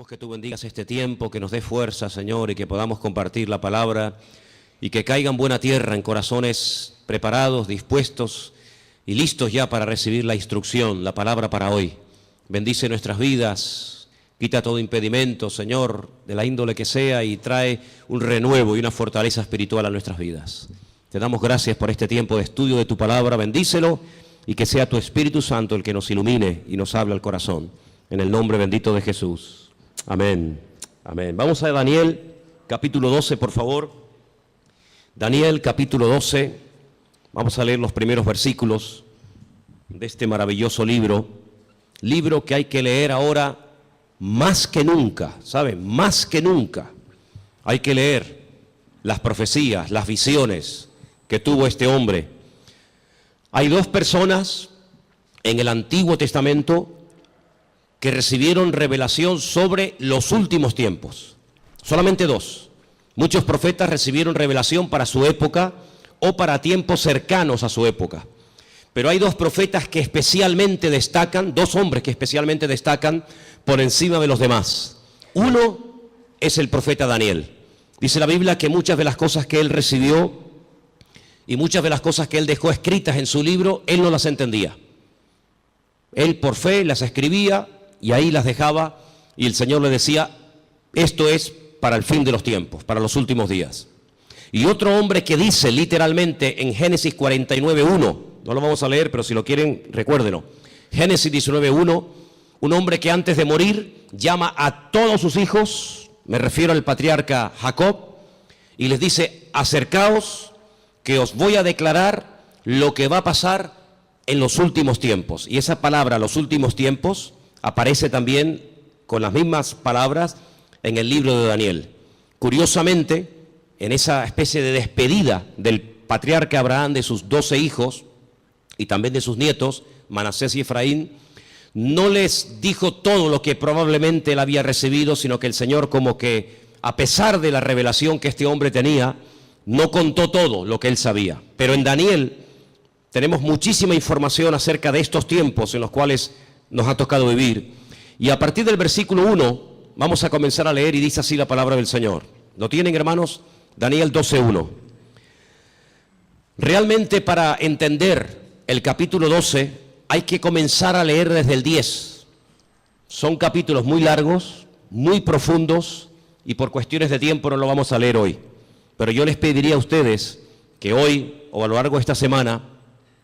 Pedimos que tú bendigas este tiempo, que nos dé fuerza, Señor, y que podamos compartir la palabra y que caiga en buena tierra, en corazones preparados, dispuestos y listos ya para recibir la instrucción, la palabra para hoy. Bendice nuestras vidas, quita todo impedimento, Señor, de la índole que sea, y trae un renuevo y una fortaleza espiritual a nuestras vidas. Te damos gracias por este tiempo de estudio de tu palabra, bendícelo y que sea tu Espíritu Santo el que nos ilumine y nos hable al corazón. En el nombre bendito de Jesús. Amén. Amén. Vamos a Daniel, capítulo 12, por favor. Daniel, capítulo 12. Vamos a leer los primeros versículos de este maravilloso libro. Libro que hay que leer ahora más que nunca, ¿saben? Más que nunca. Hay que leer las profecías, las visiones que tuvo este hombre. Hay dos personas en el Antiguo Testamento que recibieron revelación sobre los últimos tiempos. Solamente dos. Muchos profetas recibieron revelación para su época o para tiempos cercanos a su época. Pero hay dos profetas que especialmente destacan, dos hombres que especialmente destacan por encima de los demás. Uno es el profeta Daniel. Dice la Biblia que muchas de las cosas que él recibió y muchas de las cosas que él dejó escritas en su libro, él no las entendía. Él por fe las escribía y ahí las dejaba, y el Señor le decía, esto es para el fin de los tiempos, para los últimos días. Y otro hombre que dice literalmente en Génesis 49:1, no lo vamos a leer, pero si lo quieren, recuérdenlo. Génesis 19:1, un hombre que antes de morir llama a todos sus hijos, me refiero al patriarca Jacob, y les dice, acercaos, que os voy a declarar lo que va a pasar en los últimos tiempos. Y esa palabra, los últimos tiempos, aparece también con las mismas palabras en el libro de Daniel. Curiosamente, en esa especie de despedida del patriarca Abraham de sus 12 hijos y también de sus nietos, Manasés y Efraín, no les dijo todo lo que probablemente él había recibido, sino que el Señor, como que a pesar de la revelación que este hombre tenía, no contó todo lo que él sabía. Pero en Daniel tenemos muchísima información acerca de estos tiempos en los cuales nos ha tocado vivir. Y a partir del versículo 1 vamos a comenzar a leer, y dice así la palabra del Señor. ¿Lo tienen, hermanos? Daniel 12:1. Realmente, para entender el capítulo 12 hay que comenzar a leer desde el 10. Son capítulos muy largos, muy profundos, y por cuestiones de tiempo no lo vamos a leer hoy. Pero yo les pediría a ustedes que hoy o a lo largo de esta semana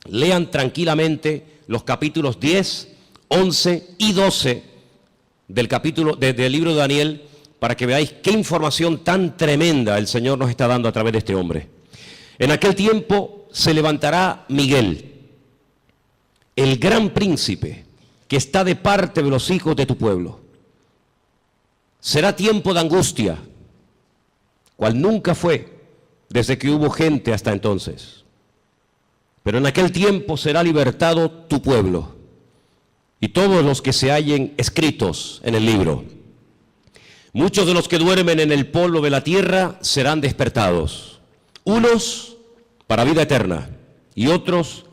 lean tranquilamente los capítulos 10, 11 y 12 del libro de Daniel, para que veáis qué información tan tremenda el Señor nos está dando a través de este hombre. En aquel tiempo se levantará Miguel, el gran príncipe que está de parte de los hijos de tu pueblo. Será tiempo de angustia, cual nunca fue desde que hubo gente hasta entonces. Pero en aquel tiempo será libertado tu pueblo y todos los que se hallen escritos en el libro. Muchos de los que duermen en el polvo de la tierra serán despertados, unos para vida eterna y otros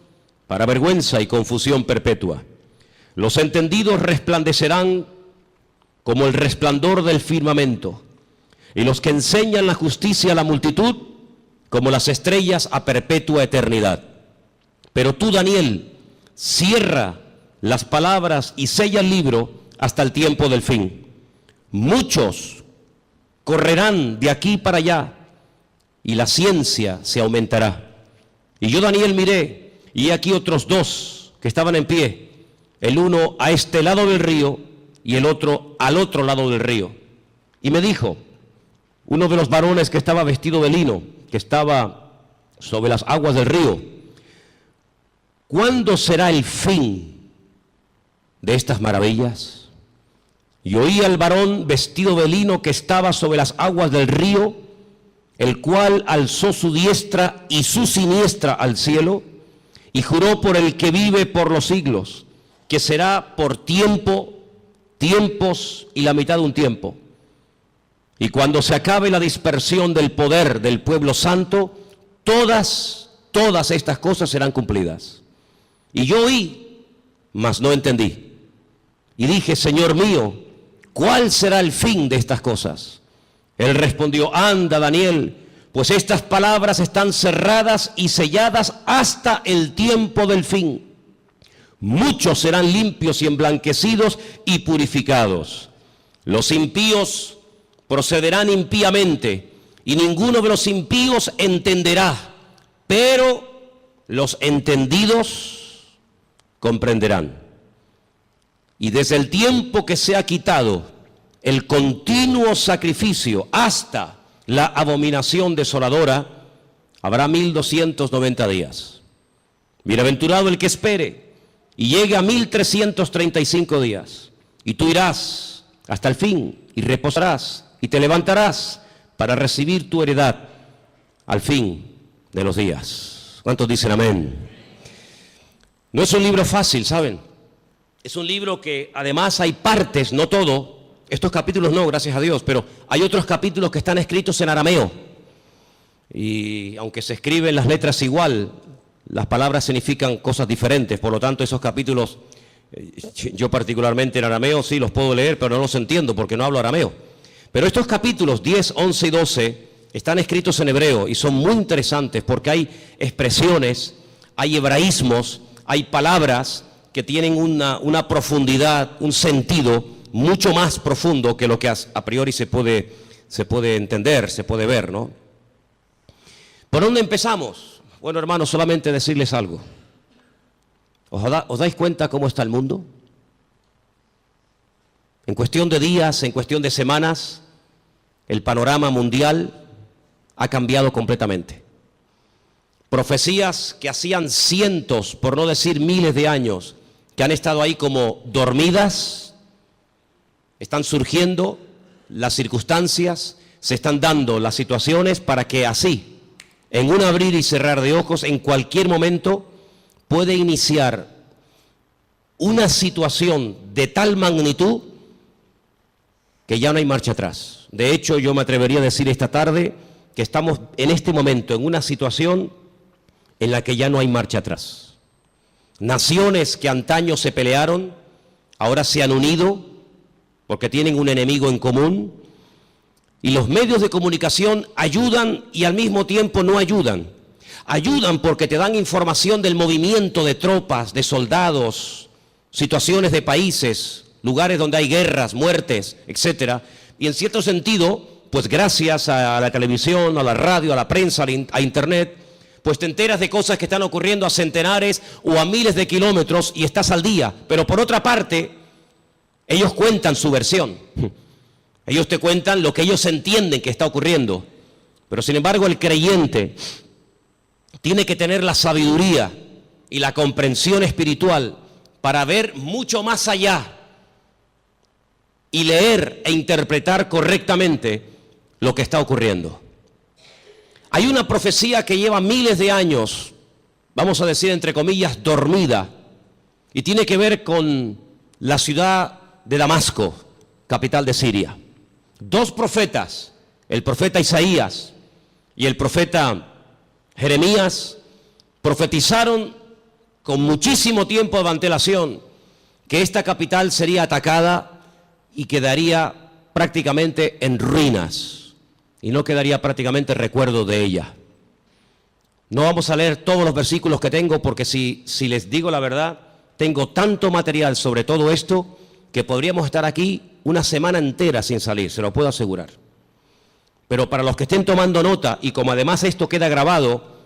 para vergüenza y confusión perpetua. Los entendidos resplandecerán como el resplandor del firmamento, y los que enseñan la justicia a la multitud como las estrellas a perpetua eternidad. Pero tú, Daniel, cierra las palabras y sella el libro hasta el tiempo del fin. Muchos correrán de aquí para allá y la ciencia se aumentará. Y yo, Daniel, miré, y aquí otros dos que estaban en pie, el uno a este lado del río y el otro al otro lado del río. Y me dijo, uno de los varones que estaba vestido de lino, que estaba sobre las aguas del río, ¿cuándo será el fin de estas maravillas? Y oí al varón vestido de lino que estaba sobre las aguas del río, el cual alzó su diestra y su siniestra al cielo, y juró por el que vive por los siglos, que será por tiempo, tiempos y la mitad de un tiempo. Y cuando se acabe la dispersión del poder del pueblo santo, todas estas cosas serán cumplidas. Y yo oí, mas no entendí. Y dije, Señor mío, ¿cuál será el fin de estas cosas? Él respondió, anda, Daniel, pues estas palabras están cerradas y selladas hasta el tiempo del fin. Muchos serán limpios y emblanquecidos y purificados. Los impíos procederán impíamente, y ninguno de los impíos entenderá, pero los entendidos comprenderán. Y desde el tiempo que se ha quitado el continuo sacrificio hasta la abominación desoladora, habrá 1290 días. Bienaventurado el que espere y llegue a 1335 días. Y tú irás hasta el fin y reposarás y te levantarás para recibir tu heredad al fin de los días. ¿Cuántos dicen amén? No es un libro fácil, ¿saben? Es un libro que además hay partes, no todo, estos capítulos no, gracias a Dios, pero hay otros capítulos que están escritos en arameo. Y aunque se escriben las letras igual, las palabras significan cosas diferentes. Por lo tanto, esos capítulos, yo particularmente en arameo sí los puedo leer, pero no los entiendo porque no hablo arameo. Pero estos capítulos 10, 11 y 12 están escritos en hebreo y son muy interesantes porque hay expresiones, hay hebraísmos, hay palabras que tienen una profundidad, un sentido mucho más profundo que lo que a priori se puede entender, se puede ver, ¿no? ¿Por dónde empezamos? Bueno, hermanos, solamente decirles algo. ¿Os dais cuenta cómo está el mundo? En cuestión de días, en cuestión de semanas, el panorama mundial ha cambiado completamente. Profecías que hacían cientos, por no decir miles de años, que han estado ahí como dormidas, están surgiendo las circunstancias, se están dando las situaciones para que así, en un abrir y cerrar de ojos, en cualquier momento, puede iniciar una situación de tal magnitud que ya no hay marcha atrás. De hecho, yo me atrevería a decir esta tarde que estamos en este momento en una situación en la que ya no hay marcha atrás. Naciones que antaño se pelearon, ahora se han unido porque tienen un enemigo en común, y los medios de comunicación ayudan y al mismo tiempo no ayudan. Ayudan porque te dan información del movimiento de tropas, de soldados, situaciones de países, lugares donde hay guerras, muertes, etcétera. Y en cierto sentido, pues gracias a la televisión, a la radio, a la prensa, a internet, pues te enteras de cosas que están ocurriendo a centenares o a miles de kilómetros y estás al día. Pero por otra parte, ellos cuentan su versión. Ellos te cuentan lo que ellos entienden que está ocurriendo. Pero sin embargo, el creyente tiene que tener la sabiduría y la comprensión espiritual para ver mucho más allá y leer e interpretar correctamente lo que está ocurriendo. Hay una profecía que lleva miles de años, vamos a decir entre comillas, dormida, y tiene que ver con la ciudad de Damasco, capital de Siria. Dos profetas, el profeta Isaías y el profeta Jeremías, profetizaron con muchísimo tiempo de antelación que esta capital sería atacada y quedaría prácticamente en ruinas y no quedaría prácticamente recuerdo de ella. No vamos a leer todos los versículos que tengo porque si les digo la verdad, tengo tanto material sobre todo esto que podríamos estar aquí una semana entera sin salir, se lo puedo asegurar. Pero para los que estén tomando nota, y como además esto queda grabado,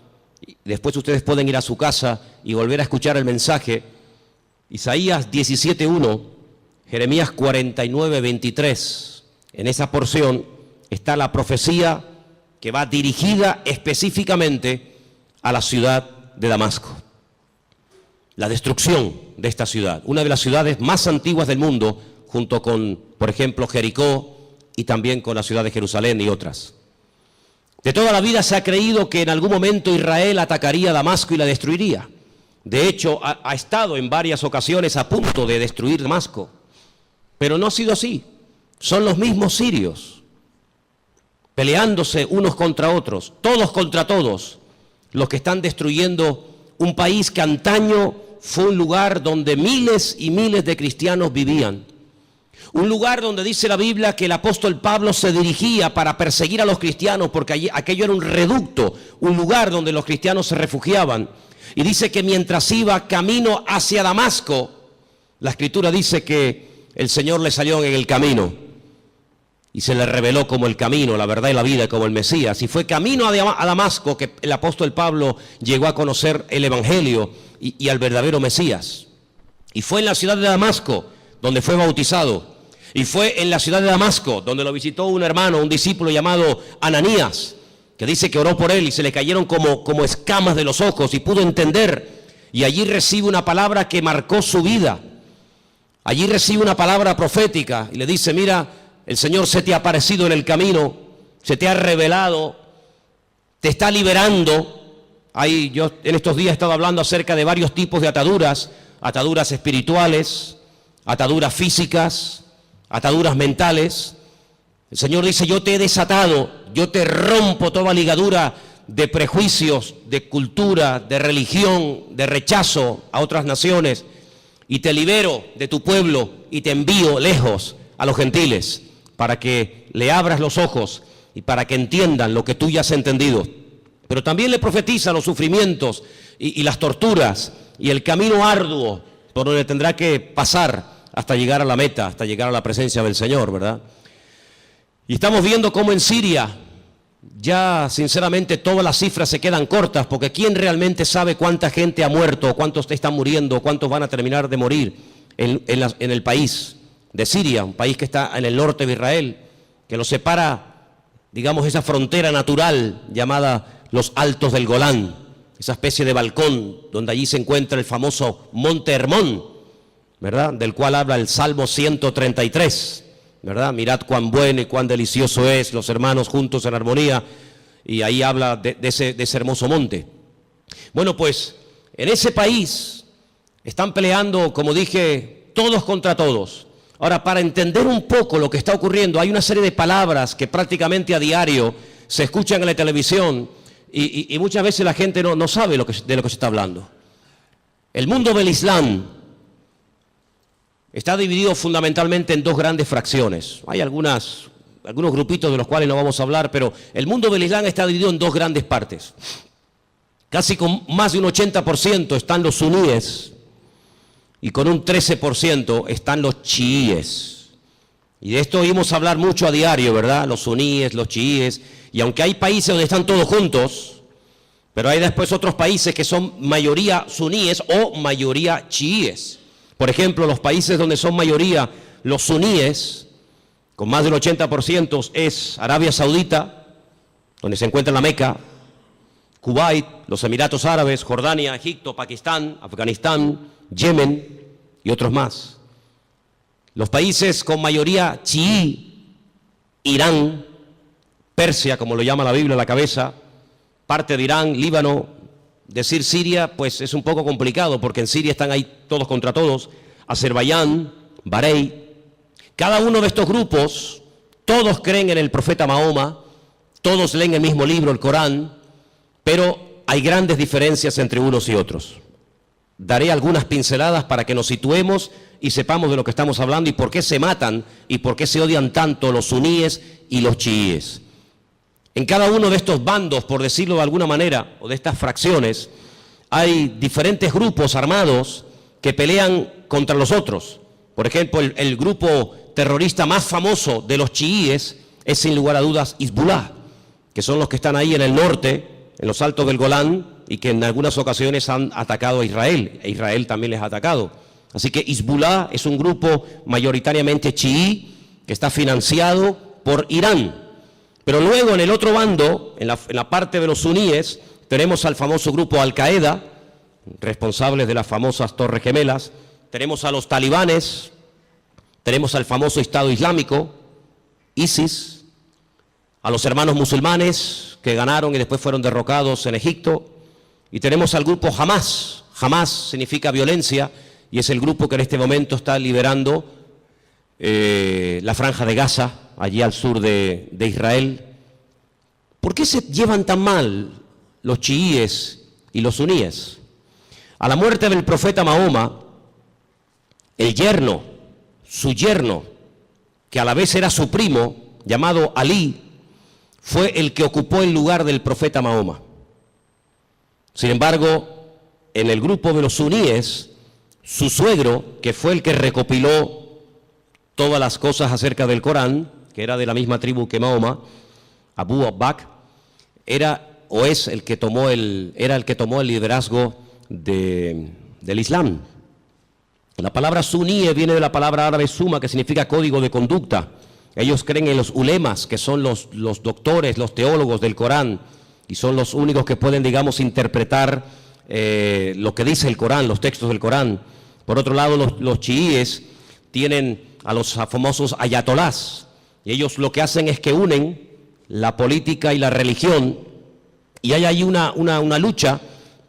después ustedes pueden ir a su casa y volver a escuchar el mensaje, Isaías 17:1, Jeremías 49:23, en esa porción está la profecía que va dirigida específicamente a la ciudad de Damasco. La destrucción de esta ciudad, una de las ciudades más antiguas del mundo, junto con, por ejemplo, Jericó y también con la ciudad de Jerusalén y otras. De toda la vida se ha creído que en algún momento Israel atacaría Damasco y la destruiría. De hecho, ha estado en varias ocasiones a punto de destruir Damasco, pero no ha sido así. Son los mismos sirios, peleándose unos contra otros, todos contra todos, los que están destruyendo un país que antaño fue un lugar donde miles y miles de cristianos vivían. Un lugar donde dice la Biblia que el apóstol Pablo se dirigía para perseguir a los cristianos, porque aquello era un reducto, un lugar donde los cristianos se refugiaban. Y dice que mientras iba camino hacia Damasco, la Escritura dice que el Señor le salió en el camino y se le reveló como el camino, la verdad y la vida, como el Mesías. Y fue camino a Damasco que el apóstol Pablo llegó a conocer el Evangelio y al verdadero Mesías. Y fue en la ciudad de Damasco donde fue bautizado. Y fue en la ciudad de Damasco donde lo visitó un hermano, un discípulo llamado Ananías, que dice que oró por él y se le cayeron como escamas de los ojos y pudo entender. Y allí recibe una palabra que marcó su vida. Allí recibe una palabra profética y le dice: mira, el Señor se te ha aparecido en el camino, se te ha revelado, te está liberando. Yo en estos días he estado hablando acerca de varios tipos de ataduras, ataduras espirituales, ataduras físicas, ataduras mentales. El Señor dice: yo te he desatado, yo te rompo toda ligadura de prejuicios, de cultura, de religión, de rechazo a otras naciones, y te libero de tu pueblo y te envío lejos a los gentiles, para que le abras los ojos y para que entiendan lo que tú ya has entendido. Pero también le profetiza los sufrimientos y las torturas y el camino arduo por donde tendrá que pasar hasta llegar a la meta, hasta llegar a la presencia del Señor, ¿verdad? Y estamos viendo cómo en Siria ya sinceramente todas las cifras se quedan cortas, porque ¿quién realmente sabe cuánta gente ha muerto, cuántos están muriendo, cuántos van a terminar de morir en el país de Siria, un país que está en el norte de Israel, que lo separa, digamos, esa frontera natural llamada los Altos del Golán, esa especie de balcón donde allí se encuentra el famoso Monte Hermón, ¿verdad?, del cual habla el Salmo 133, ¿verdad? Mirad cuán bueno y cuán delicioso es los hermanos juntos en armonía, y ahí habla de ese hermoso monte. Bueno, pues en ese país están peleando, como dije, todos contra todos. Ahora, para entender un poco lo que está ocurriendo, hay una serie de palabras que prácticamente a diario se escuchan en la televisión y muchas veces la gente no sabe de lo que se está hablando. El mundo del Islam está dividido fundamentalmente en dos grandes fracciones. Hay algunos grupitos de los cuales no vamos a hablar, pero el mundo del Islam está dividido en dos grandes partes. Casi con más de un 80% están los suníes y con un 13% están los chiíes. Y de esto oímos hablar mucho a diario, ¿verdad? Los suníes, los chiíes. Y aunque hay países donde están todos juntos, pero hay después otros países que son mayoría suníes o mayoría chiíes. Por ejemplo, los países donde son mayoría los suníes, con más del 80%, es Arabia Saudita, donde se encuentra la Meca, Kuwait, los Emiratos Árabes, Jordania, Egipto, Pakistán, Afganistán, Yemen y otros más. Los países con mayoría chií, Irán, Persia, como lo llama la Biblia a la cabeza, parte de Irán, Líbano. Decir Siria, pues es un poco complicado, porque en Siria están ahí todos contra todos, Azerbaiyán, Bahrein. Cada uno de estos grupos, todos creen en el profeta Mahoma, todos leen el mismo libro, el Corán, pero hay grandes diferencias entre unos y otros. Daré algunas pinceladas para que nos situemos y sepamos de lo que estamos hablando y por qué se matan y por qué se odian tanto los suníes y los chiíes. En cada uno de estos bandos, por decirlo de alguna manera, o de estas fracciones, hay diferentes grupos armados que pelean contra los otros. Por ejemplo, el grupo terrorista más famoso de los chiíes es sin lugar a dudas Hezbollah, que son los que están ahí en el norte, en los Altos del Golán, y que en algunas ocasiones han atacado a Israel, e Israel también les ha atacado. Así que Hezbollah es un grupo mayoritariamente chií que está financiado por Irán. Pero luego en el otro bando, en la parte de los suníes, tenemos al famoso grupo Al-Qaeda, responsables de las famosas Torres Gemelas, tenemos a los talibanes, tenemos al famoso Estado Islámico, ISIS, a los hermanos musulmanes que ganaron y después fueron derrocados en Egipto, y tenemos al grupo Hamas. Hamas significa violencia y es el grupo que en este momento está liberando la franja de Gaza, allí al sur de Israel. ¿Por qué se llevan tan mal los chiíes y los suníes? A la muerte del profeta Mahoma, su yerno, que a la vez era su primo, llamado Alí, fue el que ocupó el lugar del profeta Mahoma. Sin embargo, en el grupo de los suníes, su suegro, que fue el que recopiló todas las cosas acerca del Corán, que era de la misma tribu que Mahoma, Abu Bakr, era el que tomó el liderazgo del Islam. La palabra suní viene de la palabra árabe suma, que significa código de conducta. Ellos creen en los ulemas, que son los doctores, los teólogos del Corán, y son los únicos que pueden, digamos, interpretar lo que dice el Corán, los textos del Corán. Por otro lado, los chiíes tienen a los famosos ayatolás, y ellos lo que hacen es que unen la política y la religión, y hay ahí una lucha,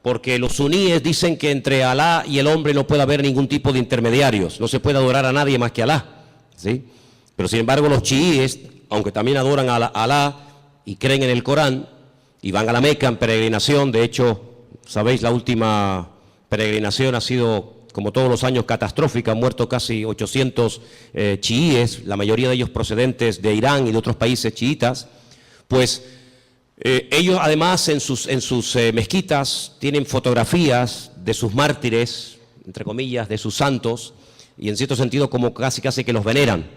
porque los suníes dicen que entre Alá y el hombre no puede haber ningún tipo de intermediarios, no se puede adorar a nadie más que a Alá, ¿sí? Pero sin embargo los chiíes, aunque también adoran a Alá y creen en el Corán, y van a la Meca en peregrinación. De hecho, sabéis, la última peregrinación ha sido, como todos los años, catastrófica. Han muerto casi 800 chiíes, la mayoría de ellos procedentes de Irán y de otros países chiitas. Pues ellos además en sus mezquitas tienen fotografías de sus mártires, entre comillas, de sus santos, y en cierto sentido como casi que los veneran.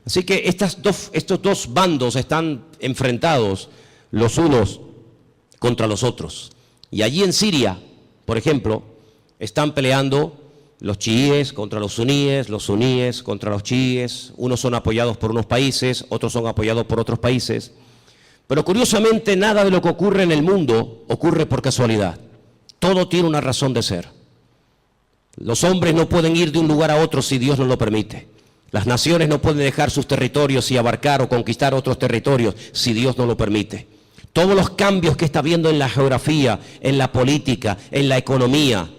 Así que estos dos bandos están enfrentados los unos contra los otros. Y allí en Siria, por ejemplo, están peleando los chiíes contra los suníes contra los chiíes. Unos son apoyados por unos países, otros son apoyados por otros países. Pero curiosamente nada de lo que ocurre en el mundo ocurre por casualidad. Todo tiene una razón de ser. Los hombres no pueden ir de un lugar a otro si Dios no lo permite. Las naciones no pueden dejar sus territorios y abarcar o conquistar otros territorios si Dios no lo permite. Todos los cambios que está habiendo en la geografía, en la política, en la economía,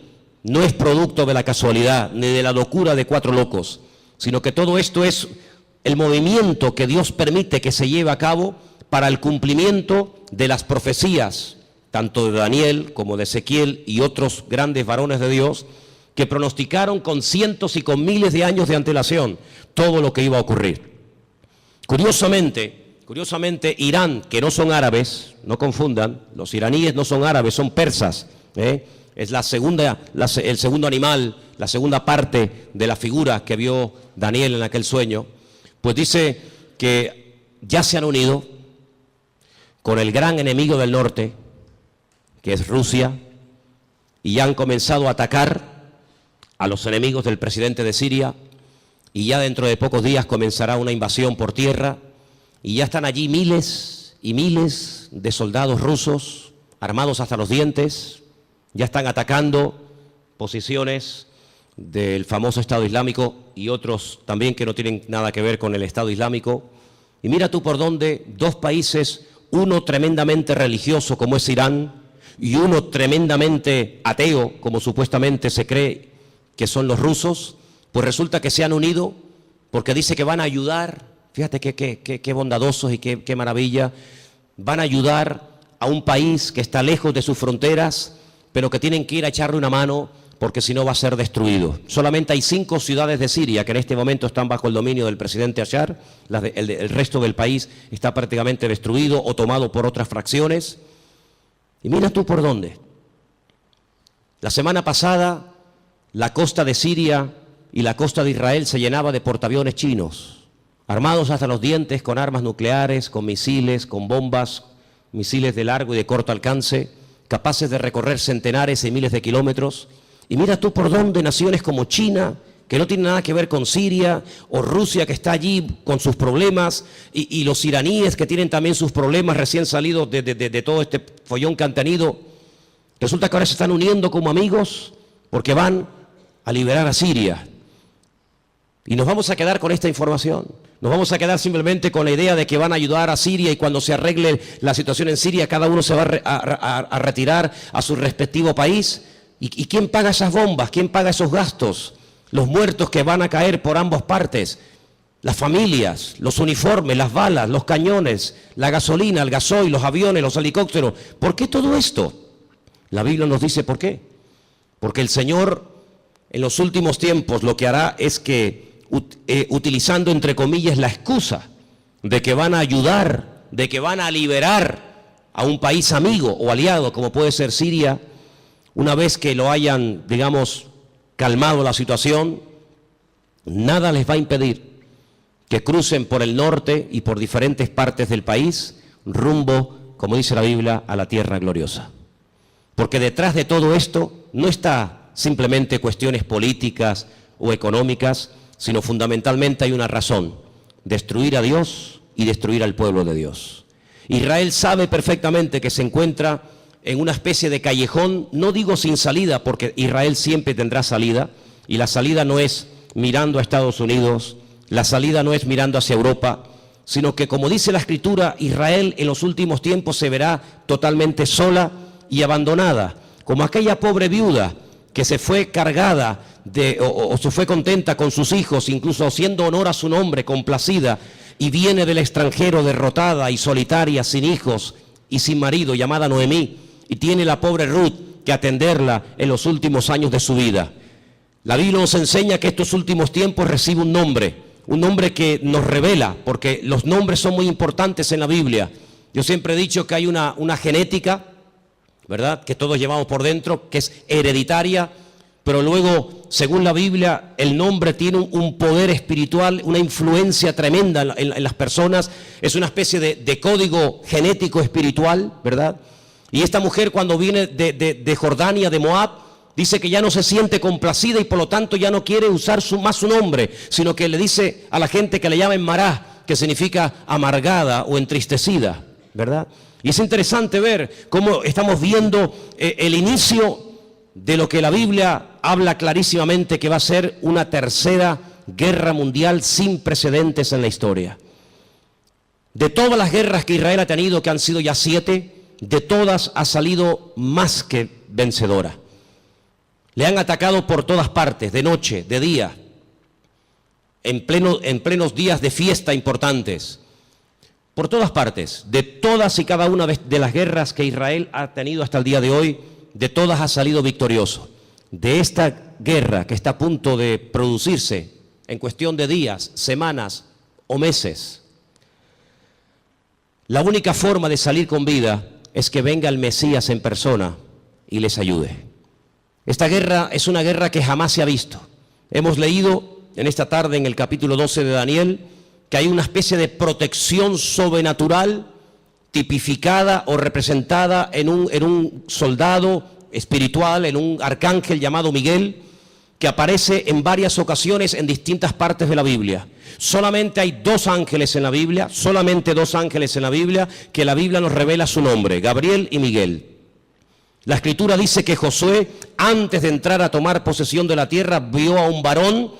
no es producto de la casualidad ni de la locura de cuatro locos, sino que todo esto es el movimiento que Dios permite que se lleve a cabo para el cumplimiento de las profecías, tanto de Daniel como de Ezequiel y otros grandes varones de Dios, que pronosticaron con cientos y con miles de años de antelación todo lo que iba a ocurrir. Curiosamente, Irán, que no son árabes, no confundan, los iraníes no son árabes, son persas, es el segundo animal, la segunda parte de la figura que vio Daniel en aquel sueño, pues dice que ya se han unido con el gran enemigo del norte, que es Rusia, y ya han comenzado a atacar a los enemigos del presidente de Siria, y ya dentro de pocos días comenzará una invasión por tierra, y ya están allí miles y miles de soldados rusos, armados hasta los dientes, ya están atacando posiciones del famoso Estado Islámico y otros también que no tienen nada que ver con el Estado Islámico. Y mira tú por dónde dos países, uno tremendamente religioso como es Irán, y uno tremendamente ateo, como supuestamente se cree que son los rusos, pues resulta que se han unido porque dice que van a ayudar, fíjate qué bondadosos y qué maravilla, van a ayudar a un país que está lejos de sus fronteras, pero que tienen que ir a echarle una mano porque si no va a ser destruido. Solamente hay 5 ciudades de Siria que en este momento están bajo el dominio del presidente Bashar, el resto del país está prácticamente destruido o tomado por otras fracciones. Y mira tú por dónde. La semana pasada la costa de Siria y la costa de Israel se llenaba de portaaviones chinos, armados hasta los dientes con armas nucleares, con misiles, con bombas, misiles de largo y de corto alcance, capaces de recorrer centenares y miles de kilómetros. Y mira tú por dónde naciones como China, que no tiene nada que ver con Siria, o Rusia, que está allí con sus problemas, y los iraníes, que tienen también sus problemas recién salidos de todo este follón que han tenido, resulta que ahora se están uniendo como amigos porque van a liberar a Siria. Y nos vamos a quedar con esta información. Nos vamos a quedar simplemente con la idea de que van a ayudar a Siria y cuando se arregle la situación en Siria, cada uno se va a retirar a su respectivo país. ¿Y quién paga esas bombas? ¿Quién paga esos gastos? Los muertos que van a caer por ambas partes, las familias, los uniformes, las balas, los cañones, la gasolina, el gasoil, los aviones, los helicópteros. ¿Por qué todo esto? La Biblia nos dice por qué. Porque el Señor en los últimos tiempos lo que hará es que utilizando entre comillas la excusa de que van a ayudar, de que van a liberar a un país amigo o aliado como puede ser Siria, una vez que lo hayan, digamos, calmado la situación, nada les va a impedir que crucen por el norte y por diferentes partes del país rumbo, como dice la Biblia, a la tierra gloriosa. Porque detrás de todo esto no está simplemente cuestiones políticas o económicas, sino fundamentalmente hay una razón: destruir a Dios y destruir al pueblo de Dios. Israel sabe perfectamente que se encuentra en una especie de callejón, no digo sin salida, porque Israel siempre tendrá salida, y la salida no es mirando a Estados Unidos, la salida no es mirando hacia Europa, sino que, como dice la Escritura, Israel en los últimos tiempos se verá totalmente sola y abandonada, como aquella pobre viuda que se fue cargada o se fue contenta con sus hijos, incluso haciendo honor a su nombre, complacida, y viene del extranjero derrotada y solitaria, sin hijos y sin marido, llamada Noemí, y tiene la pobre Ruth que atenderla en los últimos años de su vida. La Biblia nos enseña que estos últimos tiempos recibe un nombre que nos revela, porque los nombres son muy importantes en la Biblia. Yo siempre he dicho que hay una genética, ¿verdad?, que todos llevamos por dentro, que es hereditaria, pero luego, según la Biblia, el nombre tiene un poder espiritual, una influencia tremenda en las personas. Es una especie de código genético espiritual, ¿verdad? Y esta mujer, cuando viene de Jordania, de Moab, dice que ya no se siente complacida y por lo tanto ya no quiere usar más su nombre, sino que le dice a la gente que le llamen Mará, que significa amargada o entristecida, ¿verdad? Y es interesante ver cómo estamos viendo el inicio de lo que la Biblia habla clarísimamente que va a ser una tercera guerra mundial sin precedentes en la historia. De todas las guerras que Israel ha tenido, que han sido ya 7, de todas ha salido más que vencedora. Le han atacado por todas partes, de noche, de día, en plenos días de fiesta importantes. Por todas partes, de todas y cada una de las guerras que Israel ha tenido hasta el día de hoy, de todas ha salido victorioso. De esta guerra que está a punto de producirse en cuestión de días, semanas o meses, la única forma de salir con vida es que venga el Mesías en persona y les ayude. Esta guerra es una guerra que jamás se ha visto. Hemos leído en esta tarde en el capítulo 12 de Daniel que hay una especie de protección sobrenatural tipificada o representada en un soldado espiritual, en un arcángel llamado Miguel, que aparece en varias ocasiones en distintas partes de la Biblia. Solamente hay 2 ángeles en la Biblia, solamente 2 ángeles en la Biblia, que la Biblia nos revela su nombre, Gabriel y Miguel. La Escritura dice que Josué, antes de entrar a tomar posesión de la tierra, vio a un varón,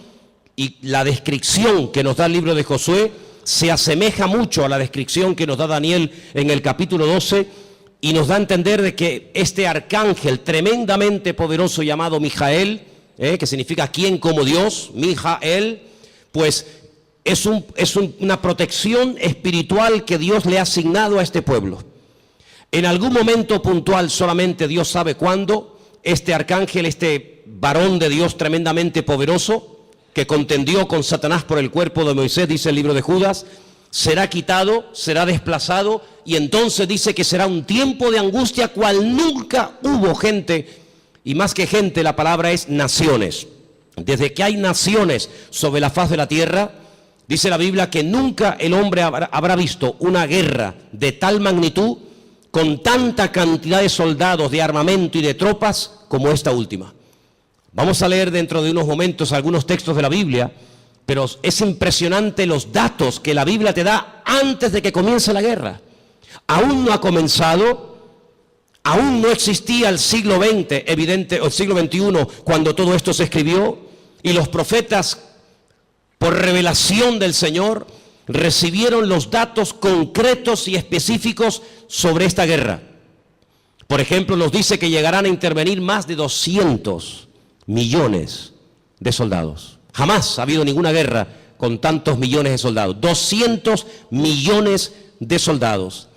y la descripción que nos da el libro de Josué se asemeja mucho a la descripción que nos da Daniel en el capítulo 12, y nos da a entender de que este arcángel tremendamente poderoso llamado Mijael, que significa quien como Dios, Mijael, pues es una protección espiritual que Dios le ha asignado a este pueblo. En algún momento puntual, solamente Dios sabe cuándo, este arcángel, este varón de Dios tremendamente poderoso, que contendió con Satanás por el cuerpo de Moisés, dice el libro de Judas, será quitado, será desplazado, y entonces dice que será un tiempo de angustia cual nunca hubo gente, y más que gente, la palabra es naciones. Desde que hay naciones sobre la faz de la tierra, dice la Biblia que nunca el hombre habrá visto una guerra de tal magnitud, con tanta cantidad de soldados, de armamento y de tropas como esta última. Vamos a leer dentro de unos momentos algunos textos de la Biblia, pero es impresionante los datos que la Biblia te da antes de que comience la guerra. Aún no ha comenzado, aún no existía el siglo XX, o el siglo XXI, cuando todo esto se escribió, y los profetas, por revelación del Señor, recibieron los datos concretos y específicos sobre esta guerra. Por ejemplo, nos dice que llegarán a intervenir más de 200 millones de soldados. Jamás ha habido ninguna guerra con tantos millones de soldados. 200 millones de soldados.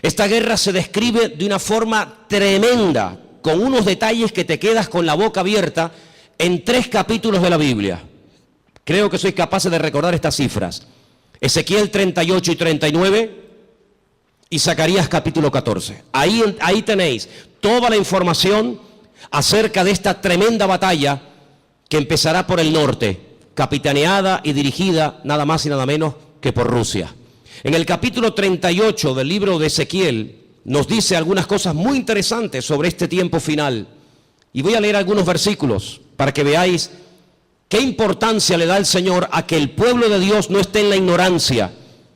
Esta guerra se describe de una forma tremenda, con unos detalles que te quedas con la boca abierta en 3 capítulos de la Biblia. Creo que sois capaces de recordar estas cifras. Ezequiel 38 y 39 y Zacarías capítulo 14. Ahí tenéis toda la información acerca de esta tremenda batalla que empezará por el norte, capitaneada y dirigida nada más y nada menos que por Rusia. En el capítulo 38 del libro de Ezequiel nos dice algunas cosas muy interesantes sobre este tiempo final. Y voy a leer algunos versículos para que veáis qué importancia le da el Señor a que el pueblo de Dios no esté en la ignorancia.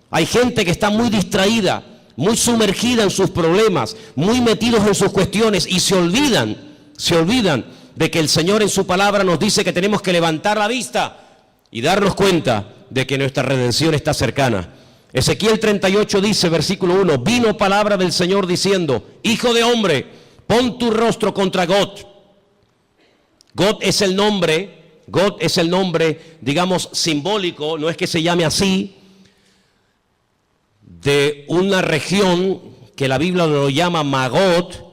Hay gente que está muy distraída, muy sumergida en sus problemas, muy metidos en sus cuestiones y se olvidan de que el Señor en su palabra nos dice que tenemos que levantar la vista y darnos cuenta de que nuestra redención está cercana. Ezequiel 38 dice, versículo 1, vino palabra del Señor diciendo, hijo de hombre, pon tu rostro contra Gog. Gog es el nombre, digamos, simbólico, no es que se llame así, de una región que la Biblia lo llama Magot,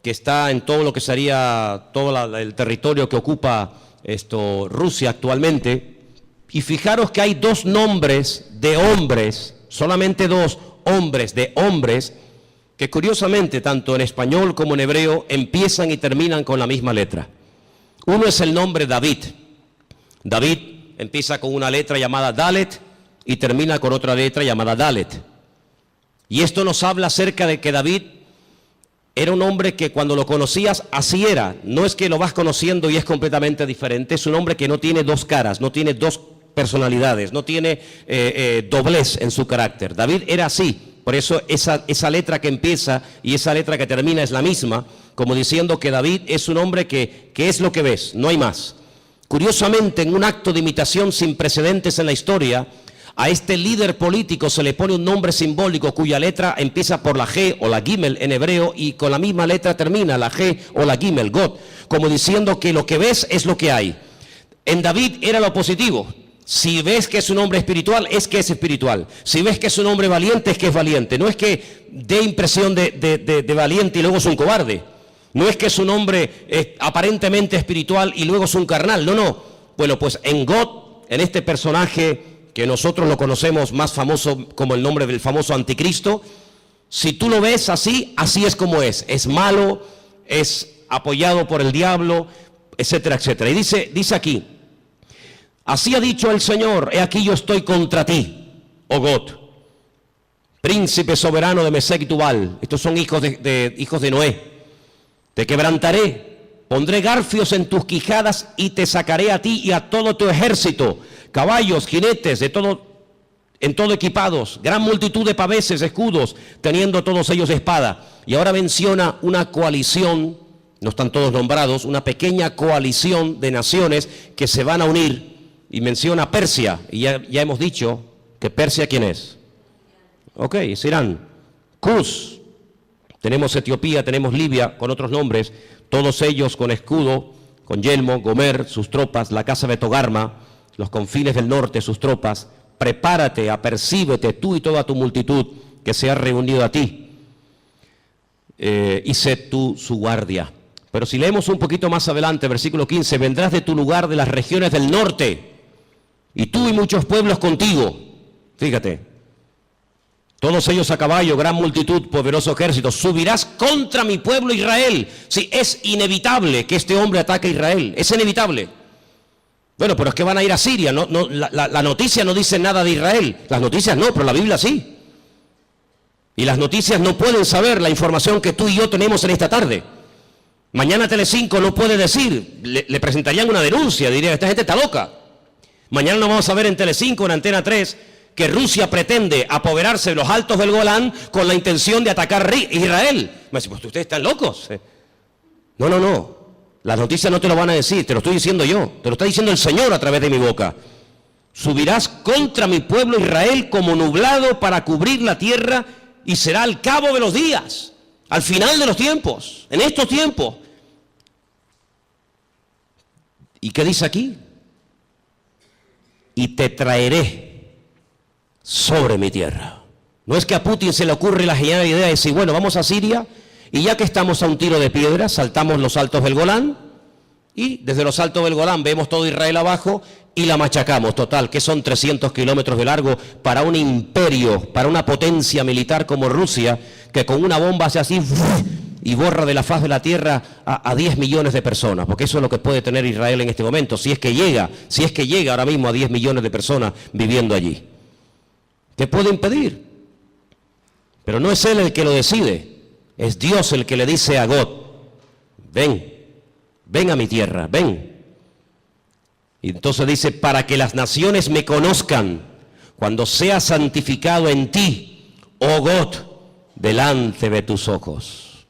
que está en todo lo que sería todo el territorio que ocupa Rusia actualmente. Y fijaros que hay dos nombres de hombres, solamente dos hombres de hombres, que curiosamente tanto en español como en hebreo empiezan y terminan con la misma letra. Uno es el nombre David. David empieza con una letra llamada Dalet y termina con otra letra llamada Dalet. Y esto nos habla acerca de que David era un hombre que cuando lo conocías así era. No es que lo vas conociendo y es completamente diferente. Es un hombre que no tiene dos caras, no tiene dos personalidades, no tiene doblez en su carácter. David era así. Por eso esa letra que empieza y esa letra que termina es la misma, como diciendo que David es un hombre que es lo que ves, no hay más. Curiosamente, en un acto de imitación sin precedentes en la historia, a este líder político se le pone un nombre simbólico cuya letra empieza por la G o la Gimel en hebreo y con la misma letra termina la G o la Gimel, God, como diciendo que lo que ves es lo que hay. En David era lo positivo. Si ves que es un hombre espiritual, es que es espiritual. Si ves que es un hombre valiente, es que es valiente. No es que dé impresión de valiente y luego es un cobarde. No es que es un hombre aparentemente espiritual y luego es un carnal. No. Bueno, pues en God, en este personaje que nosotros lo conocemos más famoso como el nombre del famoso anticristo, si tú lo ves así, así es como es. Es malo, es apoyado por el diablo, etcétera, etcétera. Y dice aquí, así ha dicho el Señor, he aquí yo estoy contra ti, oh God, príncipe soberano de Mesec y Tubal. Estos son hijos de Noé. Te quebrantaré, pondré garfios en tus quijadas y te sacaré a ti y a todo tu ejército, caballos, jinetes, en todo equipados, gran multitud de paveses, escudos, teniendo todos ellos espada. Y ahora menciona una coalición, no están todos nombrados, una pequeña coalición de naciones que se van a unir. Y menciona Persia, y ya hemos dicho que Persia, ¿quién es? Ok, es Irán. Cus, tenemos Etiopía, tenemos Libia, con otros nombres, todos ellos con escudo, con yelmo, Gomer, sus tropas, la casa de Togarma, los confines del norte, sus tropas. Prepárate, apercíbete tú y toda tu multitud que se ha reunido a ti, y sé tú su guardia. Pero si leemos un poquito más adelante, versículo 15, vendrás de tu lugar de las regiones del norte, y tú y muchos pueblos contigo. Fíjate, todos ellos a caballo, gran multitud, poderoso ejército. Subirás contra mi pueblo Israel. Sí, es inevitable que este hombre ataque a Israel, es inevitable. Bueno, pero es que van a ir a Siria. La noticia no dice nada de Israel. Las noticias no, pero la Biblia sí. Y las noticias no pueden saber la información que tú y yo tenemos en esta tarde. Mañana Telecinco no puede decir, le presentarían una denuncia, dirían, esta gente está loca. Mañana no vamos a ver en Telecinco, en Antena 3, que Rusia pretende apoderarse de los altos del Golán con la intención de atacar Israel. Me dice, pues ustedes están locos. No. Las noticias no te lo van a decir, te lo estoy diciendo yo, te lo está diciendo el Señor a través de mi boca. Subirás contra mi pueblo Israel como nublado para cubrir la tierra y será al cabo de los días, al final de los tiempos, en estos tiempos. ¿Y qué dice aquí? Y te traeré sobre mi tierra. No es que a Putin se le ocurre la genial idea de decir, bueno, vamos a Siria y ya que estamos a un tiro de piedra, saltamos los altos del Golán y desde los altos del Golán vemos todo Israel abajo y la machacamos. Total, que son 300 kilómetros de largo para un imperio, para una potencia militar como Rusia, que con una bomba hace así y borra de la faz de la tierra a 10 millones de personas, porque eso es lo que puede tener Israel en este momento, si es que llega ahora mismo a 10 millones de personas viviendo allí. ¿Qué puede impedir? Pero no es él el que lo decide, es Dios el que le dice a God, ven a mi tierra, ven. Y entonces dice, para que las naciones me conozcan, cuando sea santificado en ti, oh God, delante de tus ojos.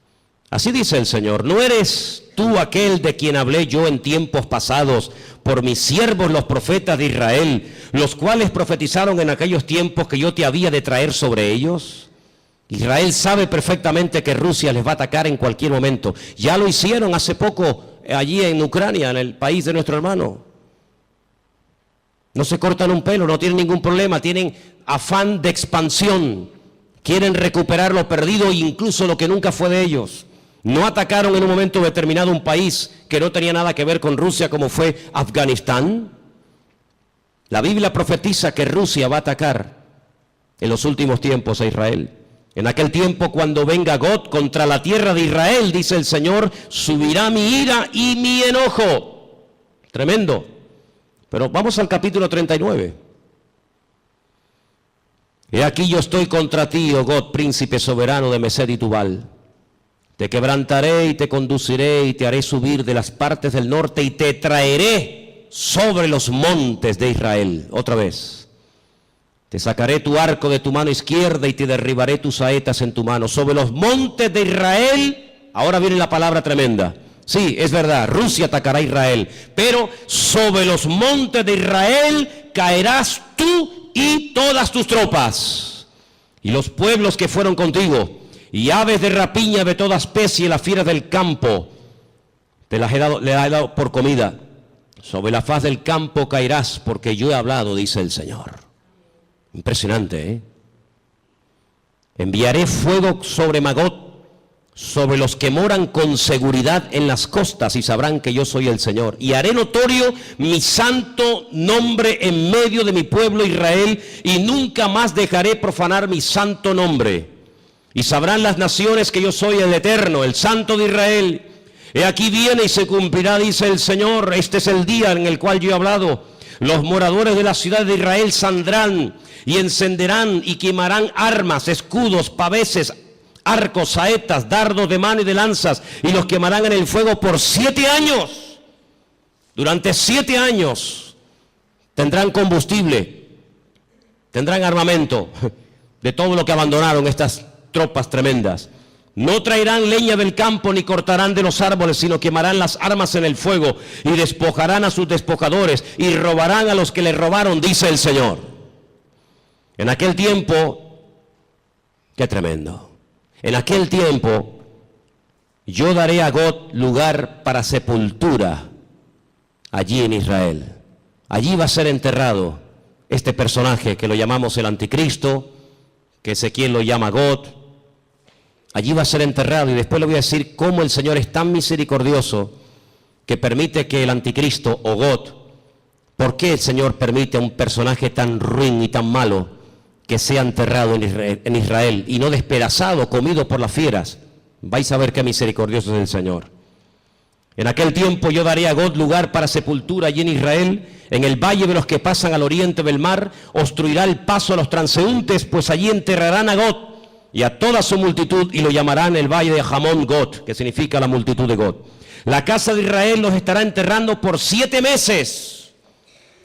Así dice el Señor, ¿no eres tú aquel de quien hablé yo en tiempos pasados por mis siervos los profetas de Israel, los cuales profetizaron en aquellos tiempos que yo te había de traer sobre ellos? Israel sabe perfectamente que Rusia les va a atacar en cualquier momento. Ya lo hicieron hace poco allí en Ucrania, en el país de nuestro hermano. No se cortan un pelo, no tienen ningún problema, tienen afán de expansión. Quieren recuperar lo perdido e incluso lo que nunca fue de ellos. No atacaron en un momento determinado un país que no tenía nada que ver con Rusia, como fue Afganistán. La Biblia profetiza que Rusia va a atacar en los últimos tiempos a Israel. En aquel tiempo, cuando venga God contra la tierra de Israel, dice el Señor, subirá mi ira y mi enojo. Tremendo. Pero vamos al capítulo 39. He aquí yo estoy contra ti, oh God, príncipe soberano de Mesed y Tubal. Te quebrantaré y te conduciré y te haré subir de las partes del norte y te traeré sobre los montes de Israel. Otra vez. Te sacaré tu arco de tu mano izquierda y te derribaré tus saetas en tu mano. Sobre los montes de Israel, ahora viene la palabra tremenda. Sí, es verdad, Rusia atacará a Israel, pero sobre los montes de Israel caerás tú y todas tus tropas, y los pueblos que fueron contigo, y aves de rapiña de toda especie, las fieras del campo, le he dado por comida. Sobre la faz del campo caerás, porque yo he hablado, dice el Señor. Impresionante, ¿eh? Enviaré fuego sobre Magog, sobre los que moran con seguridad en las costas, y sabrán que yo soy el Señor. Y haré notorio mi santo nombre en medio de mi pueblo Israel, y nunca más dejaré profanar mi santo nombre. Y sabrán las naciones que yo soy el Eterno, el Santo de Israel. He aquí viene y se cumplirá, dice el Señor, este es el día en el cual yo he hablado. Los moradores de la ciudad de Israel saldrán y encenderán y quemarán armas, escudos, paveses, arcos, saetas, dardos de mano y de lanzas, y los quemarán en el fuego por 7 años. Durante 7 años tendrán combustible, tendrán armamento de todo lo que abandonaron estas tropas tremendas. No traerán leña del campo ni cortarán de los árboles, sino quemarán las armas en el fuego y despojarán a sus despojadores y robarán a los que les robaron, dice el Señor. En aquel tiempo, qué tremendo. En aquel tiempo, yo daré a God lugar para sepultura allí en Israel. Allí va a ser enterrado este personaje que lo llamamos el anticristo, que Ezequiel lo llama God. Allí va a ser enterrado, y después le voy a decir cómo el Señor es tan misericordioso que permite que el anticristo o God, ¿por qué el Señor permite a un personaje tan ruin y tan malo que sea enterrado en Israel y no despedazado, comido por las fieras? Vais a ver qué misericordioso es el Señor. En aquel tiempo yo daré a God lugar para sepultura allí en Israel, en el valle de los que pasan al oriente del mar, obstruirá el paso a los transeúntes, pues allí enterrarán a God y a toda su multitud, y lo llamarán el valle de Hamón God, que significa la multitud de God. La casa de Israel los estará enterrando por 7 meses.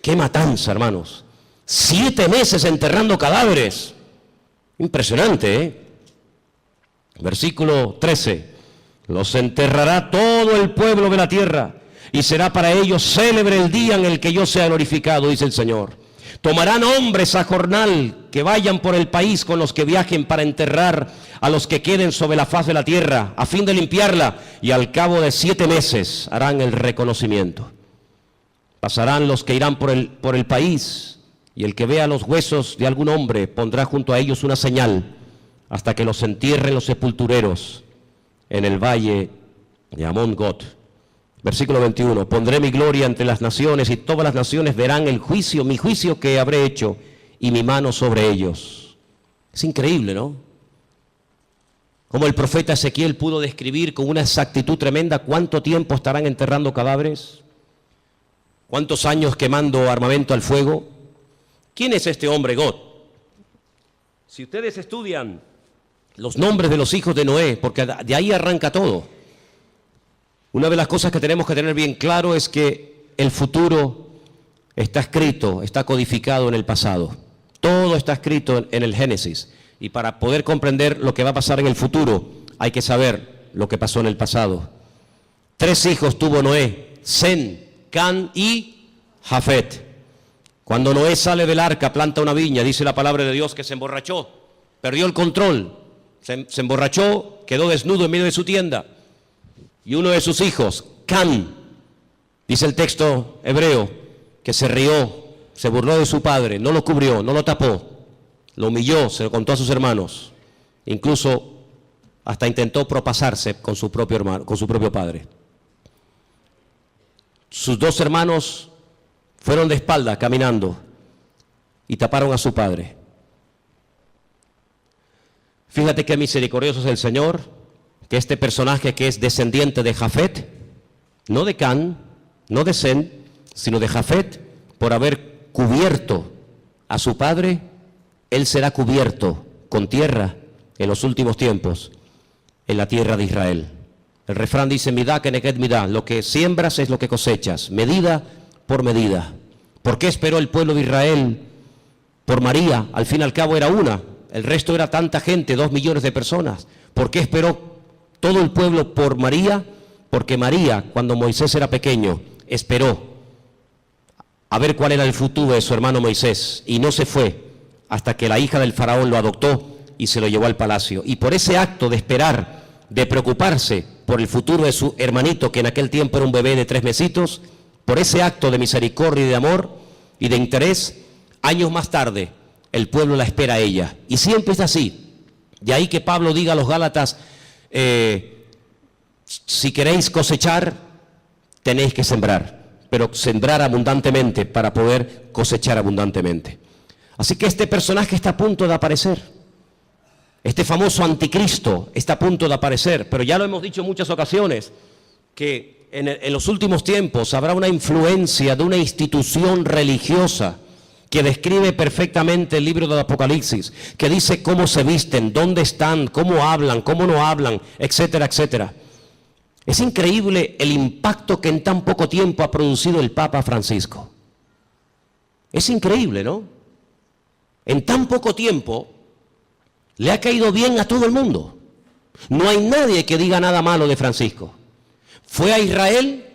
¡Qué matanza, hermanos! 7 meses enterrando cadáveres. Impresionante, ¿eh? Versículo 13. Los enterrará todo el pueblo de la tierra, y será para ellos célebre el día en el que yo sea glorificado, dice el Señor. Tomarán hombres a jornal que vayan por el país con los que viajen para enterrar a los que queden sobre la faz de la tierra, a fin de limpiarla, y al cabo de 7 meses harán el reconocimiento. Pasarán los que irán por el país, y el que vea los huesos de algún hombre pondrá junto a ellos una señal, hasta que los entierren los sepultureros en el valle de Hamón God. Versículo 21, pondré mi gloria entre las naciones y todas las naciones verán el juicio, mi juicio que habré hecho y mi mano sobre ellos. Es increíble, ¿no? Como el profeta Ezequiel pudo describir con una exactitud tremenda cuánto tiempo estarán enterrando cadáveres, cuántos años quemando armamento al fuego. ¿Quién es este hombre God? Si ustedes estudian los nombres de los hijos de Noé, porque de ahí arranca todo, una de las cosas que tenemos que tener bien claro es que el futuro está escrito, está codificado en el pasado. Todo está escrito en el Génesis. Y para poder comprender lo que va a pasar en el futuro, hay que saber lo que pasó en el pasado. 3 hijos tuvo Noé: Sem, Can y Jafet. Cuando Noé sale del arca, planta una viña, dice la palabra de Dios que se emborrachó, perdió el control, se emborrachó, quedó desnudo en medio de su tienda. Y uno de sus hijos, Can, dice el texto hebreo, que se rió, se burló de su padre, no lo cubrió, no lo tapó, lo humilló, se lo contó a sus hermanos, incluso hasta intentó propasarse con su propio hermano, con su propio padre. Sus 2 hermanos fueron de espalda caminando y taparon a su padre. Fíjate qué misericordioso es el Señor, que este personaje que es descendiente de Jafet, no de Can, no de Sem, sino de Jafet, por haber cubierto a su padre, él será cubierto con tierra en los últimos tiempos, en la tierra de Israel. El refrán dice, midá keneged midá, lo que siembras es lo que cosechas, medida por medida. ¿Por qué esperó el pueblo de Israel por María? Al fin y al cabo era una, el resto era tanta gente, 2 millones de personas. ¿Por qué esperó todo el pueblo por María? Porque María, cuando Moisés era pequeño, esperó a ver cuál era el futuro de su hermano Moisés, y no se fue hasta que la hija del faraón lo adoptó y se lo llevó al palacio. Y por ese acto de esperar, de preocuparse por el futuro de su hermanito, que en aquel tiempo era un bebé de 3 mesitos, por ese acto de misericordia y de amor y de interés, años más tarde, el pueblo la espera a ella. Y siempre es así. De ahí que Pablo diga a los Gálatas, si queréis cosechar, tenéis que sembrar, pero sembrar abundantemente para poder cosechar abundantemente. Así que este personaje está a punto de aparecer. Este famoso anticristo está a punto de aparecer, pero ya lo hemos dicho en muchas ocasiones, que en los últimos tiempos habrá una influencia de una institución religiosa que describe perfectamente el libro del Apocalipsis, que dice cómo se visten, dónde están, cómo hablan, cómo no hablan, etcétera, etcétera. Es increíble el impacto que en tan poco tiempo ha producido el Papa Francisco. Es increíble, ¿no? En tan poco tiempo le ha caído bien a todo el mundo. No hay nadie que diga nada malo de Francisco. Fue a Israel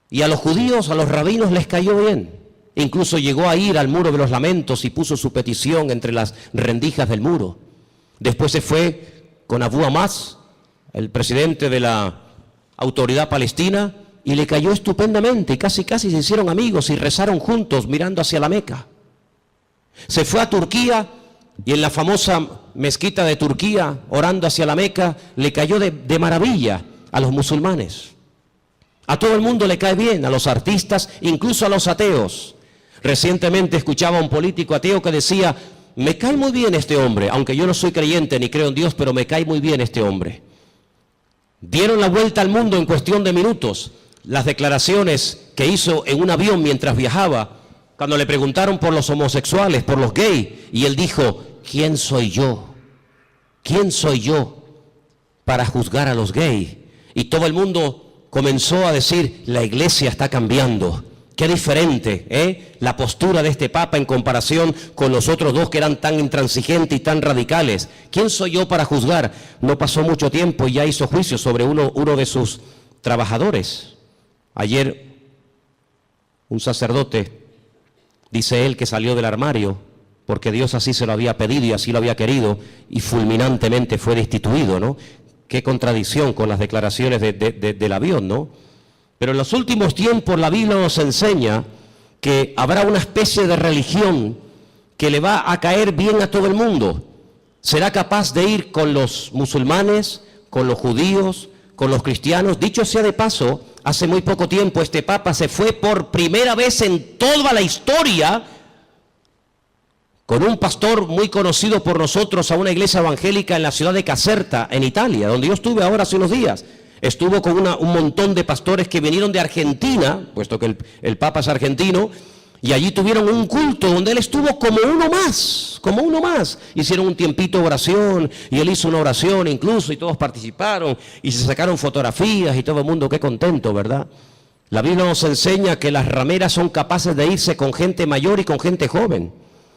y a los judíos, a los rabinos les cayó bien. Incluso llegó a ir al muro de los lamentos y puso su petición entre las rendijas del muro. Después se fue con Abu Hamas, el presidente de la autoridad palestina, y le cayó estupendamente y casi se hicieron amigos y rezaron juntos mirando hacia la Meca. Se fue a Turquía y en la famosa mezquita de Turquía, orando hacia la Meca, le cayó de maravilla a los musulmanes. A todo el mundo le cae bien, a los artistas, incluso a los ateos. Recientemente escuchaba a un político ateo que decía, me cae muy bien este hombre, aunque yo no soy creyente ni creo en Dios, pero me cae muy bien este hombre. Dieron la vuelta al mundo en cuestión de minutos las declaraciones que hizo en un avión mientras viajaba, cuando le preguntaron por los homosexuales, por los gays, y él dijo, ¿quién soy yo? ¿Quién soy yo para juzgar a los gays? Y todo el mundo comenzó a decir, la iglesia está cambiando. Qué diferente, la postura de este Papa en comparación con los otros 2 que eran tan intransigentes y tan radicales. ¿Quién soy yo para juzgar? No pasó mucho tiempo y ya hizo juicio sobre uno de sus trabajadores. Ayer un sacerdote, dice él, que salió del armario porque Dios así se lo había pedido y así lo había querido, y fulminantemente fue destituido, ¿no? Qué contradicción con las declaraciones del avión, ¿no? Pero en los últimos tiempos la Biblia nos enseña que habrá una especie de religión que le va a caer bien a todo el mundo. Será capaz de ir con los musulmanes, con los judíos, con los cristianos. Dicho sea de paso, hace muy poco tiempo este Papa se fue por primera vez en toda la historia con un pastor muy conocido por nosotros a una iglesia evangélica en la ciudad de Caserta, en Italia, donde yo estuve ahora hace unos días. Estuvo con un montón de pastores que vinieron de Argentina, puesto que el Papa es argentino, y allí tuvieron un culto donde él estuvo como uno más. Hicieron un tiempito de oración, y él hizo una oración incluso, y todos participaron, y se sacaron fotografías, y todo el mundo, qué contento, ¿verdad? La Biblia nos enseña que las rameras son capaces de irse con gente mayor y con gente joven.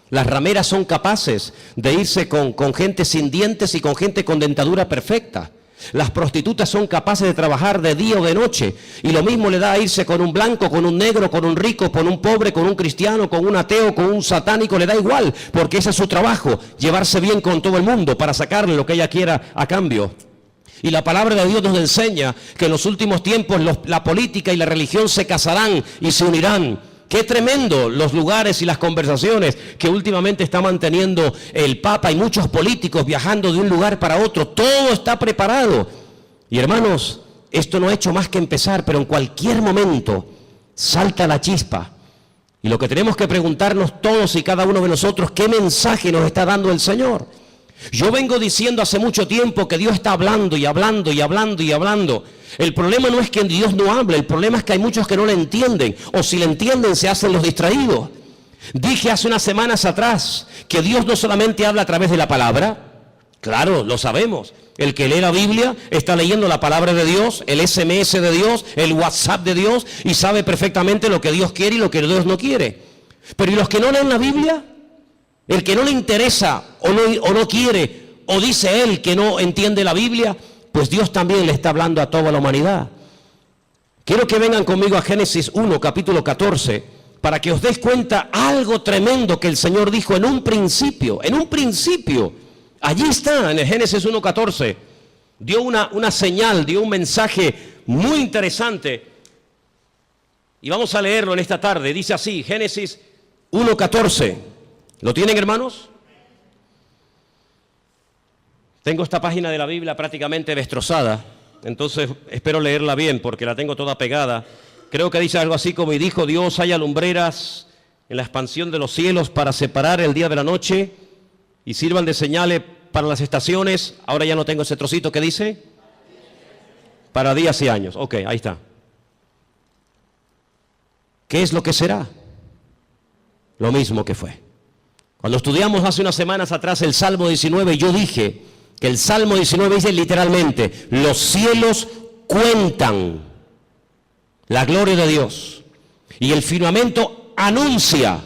Las rameras son capaces de irse con gente sin dientes y con gente con dentadura perfecta. Las prostitutas son capaces de trabajar de día o de noche, y lo mismo le da a irse con un blanco, con un negro, con un rico, con un pobre, con un cristiano, con un ateo, con un satánico, le da igual, porque ese es su trabajo, llevarse bien con todo el mundo para sacarle lo que ella quiera a cambio. Y la palabra de Dios nos enseña que en los últimos tiempos la política y la religión se casarán y se unirán. Qué tremendo los lugares y las conversaciones que últimamente está manteniendo el Papa y muchos políticos viajando de un lugar para otro. Todo está preparado. Y hermanos, esto no ha hecho más que empezar, pero en cualquier momento salta la chispa. Y lo que tenemos que preguntarnos todos y cada uno de nosotros, ¿qué mensaje nos está dando el Señor? Yo vengo diciendo hace mucho tiempo que Dios está hablando y hablando y hablando y hablando. El problema no es que Dios no hable, el problema es que hay muchos que no le entienden, o si le entienden se hacen los distraídos. Dije hace unas semanas atrás que Dios no solamente habla a través de la palabra, claro, lo sabemos. El que lee la Biblia está leyendo la palabra de Dios, el SMS de Dios, el WhatsApp de Dios, y sabe perfectamente lo que Dios quiere y lo que Dios no quiere. Pero ¿y los que no leen la Biblia? El que no le interesa o no quiere, o dice él que no entiende la Biblia, pues Dios también le está hablando a toda la humanidad. Quiero que vengan conmigo a Génesis 1, capítulo 14, para que os des cuenta algo tremendo que el Señor dijo en un principio. Allí está, en el Génesis 1, 14. Dio una señal, dio un mensaje muy interesante. Y vamos a leerlo en esta tarde. Dice así, Génesis 1, 14. ¿Lo tienen, hermanos? Tengo esta página de la Biblia prácticamente destrozada, entonces espero leerla bien porque la tengo toda pegada. Creo que dice algo así como: y dijo Dios, haya lumbreras en la expansión de los cielos para separar el día de la noche y sirvan de señales para las estaciones. Ahora ya no tengo ese trocito que dice para días y años. Ok, ahí está. ¿Qué es lo que será? Lo mismo que fue. Cuando estudiamos hace unas semanas atrás el Salmo 19, yo dije que el Salmo 19 dice literalmente: los cielos cuentan la gloria de Dios y el firmamento anuncia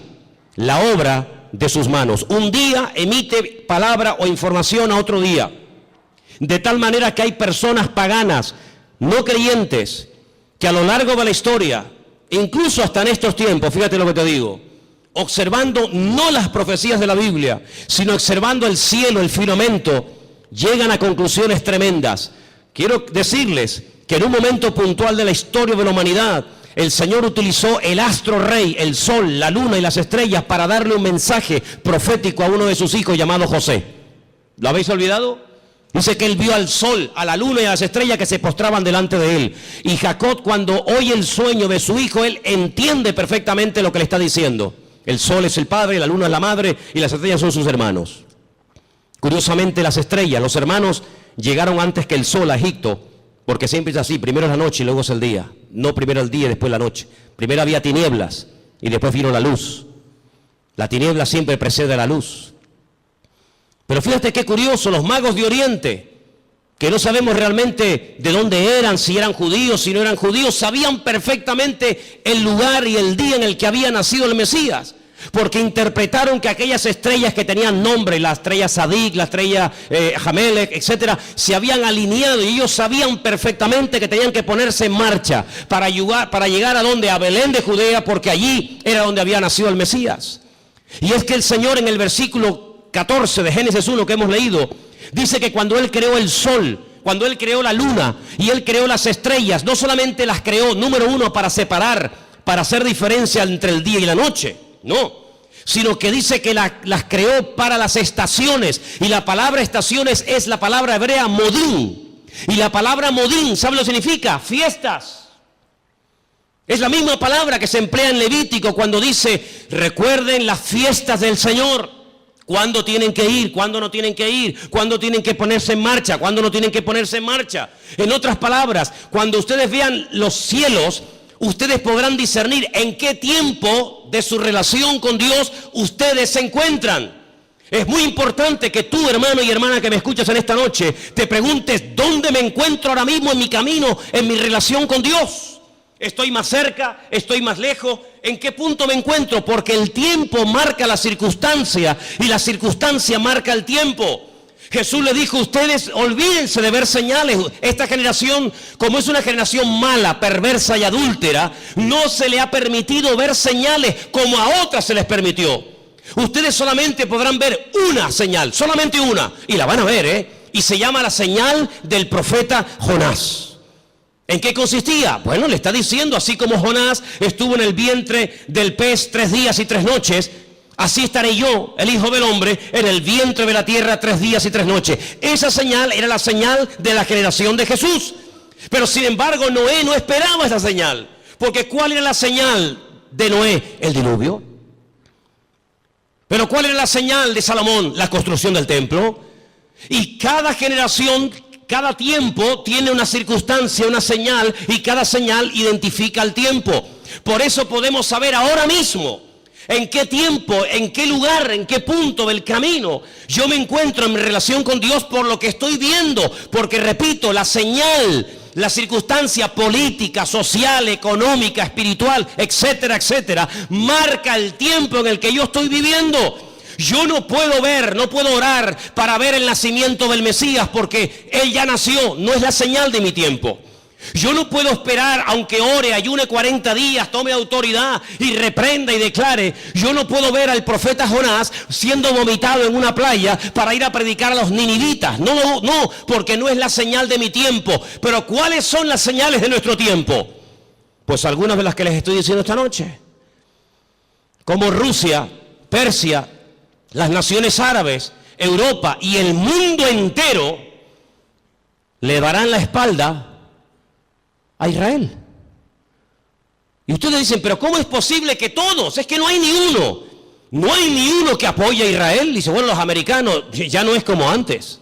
la obra de sus manos. Un día emite palabra o información a otro día, de tal manera que hay personas paganas, no creyentes, que a lo largo de la historia, incluso hasta en estos tiempos, fíjate lo que te digo, observando no las profecías de la Biblia, sino observando el cielo, el firmamento, llegan a conclusiones tremendas. Quiero decirles que en un momento puntual de la historia de la humanidad, el Señor utilizó el astro rey, el sol, la luna y las estrellas para darle un mensaje profético a uno de sus hijos llamado José. ¿Lo habéis olvidado? Dice que él vio al sol, a la luna y a las estrellas que se postraban delante de él. Y Jacob, cuando oye el sueño de su hijo, él entiende perfectamente lo que le está diciendo. El sol es el padre, la luna es la madre y las estrellas son sus hermanos. Curiosamente, las estrellas, los hermanos, llegaron antes que el sol a Egipto, porque siempre es así: primero es la noche y luego es el día. No primero el día y después la noche. Primero había tinieblas y después vino la luz. La tiniebla siempre precede a la luz. Pero fíjate qué curioso, los magos de Oriente, que no sabemos realmente de dónde eran, si eran judíos, si no eran judíos, sabían perfectamente el lugar y el día en el que había nacido el Mesías, porque interpretaron que aquellas estrellas que tenían nombre, la estrella Sadik, la estrella Jamelec, etcétera, se habían alineado, y ellos sabían perfectamente que tenían que ponerse en marcha para llegar a donde, a Belén de Judea, porque allí era donde había nacido el Mesías. Y es que el Señor, en el versículo 14 de Génesis 1 que hemos leído, dice que cuando Él creó el sol, cuando Él creó la luna y Él creó las estrellas, no solamente las creó, número uno, para separar, para hacer diferencia entre el día y la noche, no, sino que dice que las creó para las estaciones. Y la palabra estaciones es la palabra hebrea modín, Y la palabra modín, ¿sabe lo que significa? Fiestas. Es la misma palabra que se emplea en Levítico cuando dice, recuerden las fiestas del Señor. ¿Cuándo tienen que ir? ¿Cuándo no tienen que ir? ¿Cuándo tienen que ponerse en marcha? ¿Cuándo no tienen que ponerse en marcha? En otras palabras, cuando ustedes vean los cielos, ustedes podrán discernir en qué tiempo de su relación con Dios ustedes se encuentran. Es muy importante que tú, hermano y hermana que me escuchas en esta noche, te preguntes dónde me encuentro ahora mismo en mi camino, en mi relación con Dios. ¿Estoy más cerca? ¿Estoy más lejos? ¿En qué punto me encuentro? Porque el tiempo marca la circunstancia y la circunstancia marca el tiempo. Jesús le dijo, ustedes olvídense de ver señales. Esta generación, como es una generación mala, perversa y adúltera, no se le ha permitido ver señales como a otras se les permitió. Ustedes solamente podrán ver una señal, solamente una, y la van a ver, y se llama la señal del profeta Jonás. ¿En qué consistía? Bueno, le está diciendo, así como Jonás estuvo en el vientre del pez 3 días y 3 noches, así estaré yo, el Hijo del Hombre, en el vientre de la tierra 3 días y 3 noches. Esa señal era la señal de la generación de Jesús. Pero sin embargo, Noé no esperaba esa señal. Porque ¿cuál era la señal de Noé? El diluvio. Pero ¿cuál era la señal de Salomón? La construcción del templo. Y cada generación, cada tiempo tiene una circunstancia, una señal, y cada señal identifica el tiempo. Por eso podemos saber ahora mismo en qué tiempo, en qué lugar, en qué punto del camino yo me encuentro en mi relación con Dios por lo que estoy viendo. Porque repito, la señal, la circunstancia política, social, económica, espiritual, etcétera, etcétera, marca el tiempo en el que yo estoy viviendo. Yo no puedo ver, no puedo orar para ver el nacimiento del Mesías porque Él ya nació, no es la señal de mi tiempo. Yo no puedo esperar, aunque ore, ayune 40 días, tome autoridad y reprenda y declare. Yo no puedo ver al profeta Jonás siendo vomitado en una playa para ir a predicar a los ninivitas. No, porque no es la señal de mi tiempo. Pero ¿cuáles son las señales de nuestro tiempo? Pues algunas de las que les estoy diciendo esta noche. Como Rusia, Persia, las naciones árabes, Europa y el mundo entero le darán la espalda a Israel. Y ustedes dicen, pero ¿cómo es posible que todos? Es que no hay ni uno. No hay ni uno que apoye a Israel. Dice, bueno, los americanos, ya no es como antes.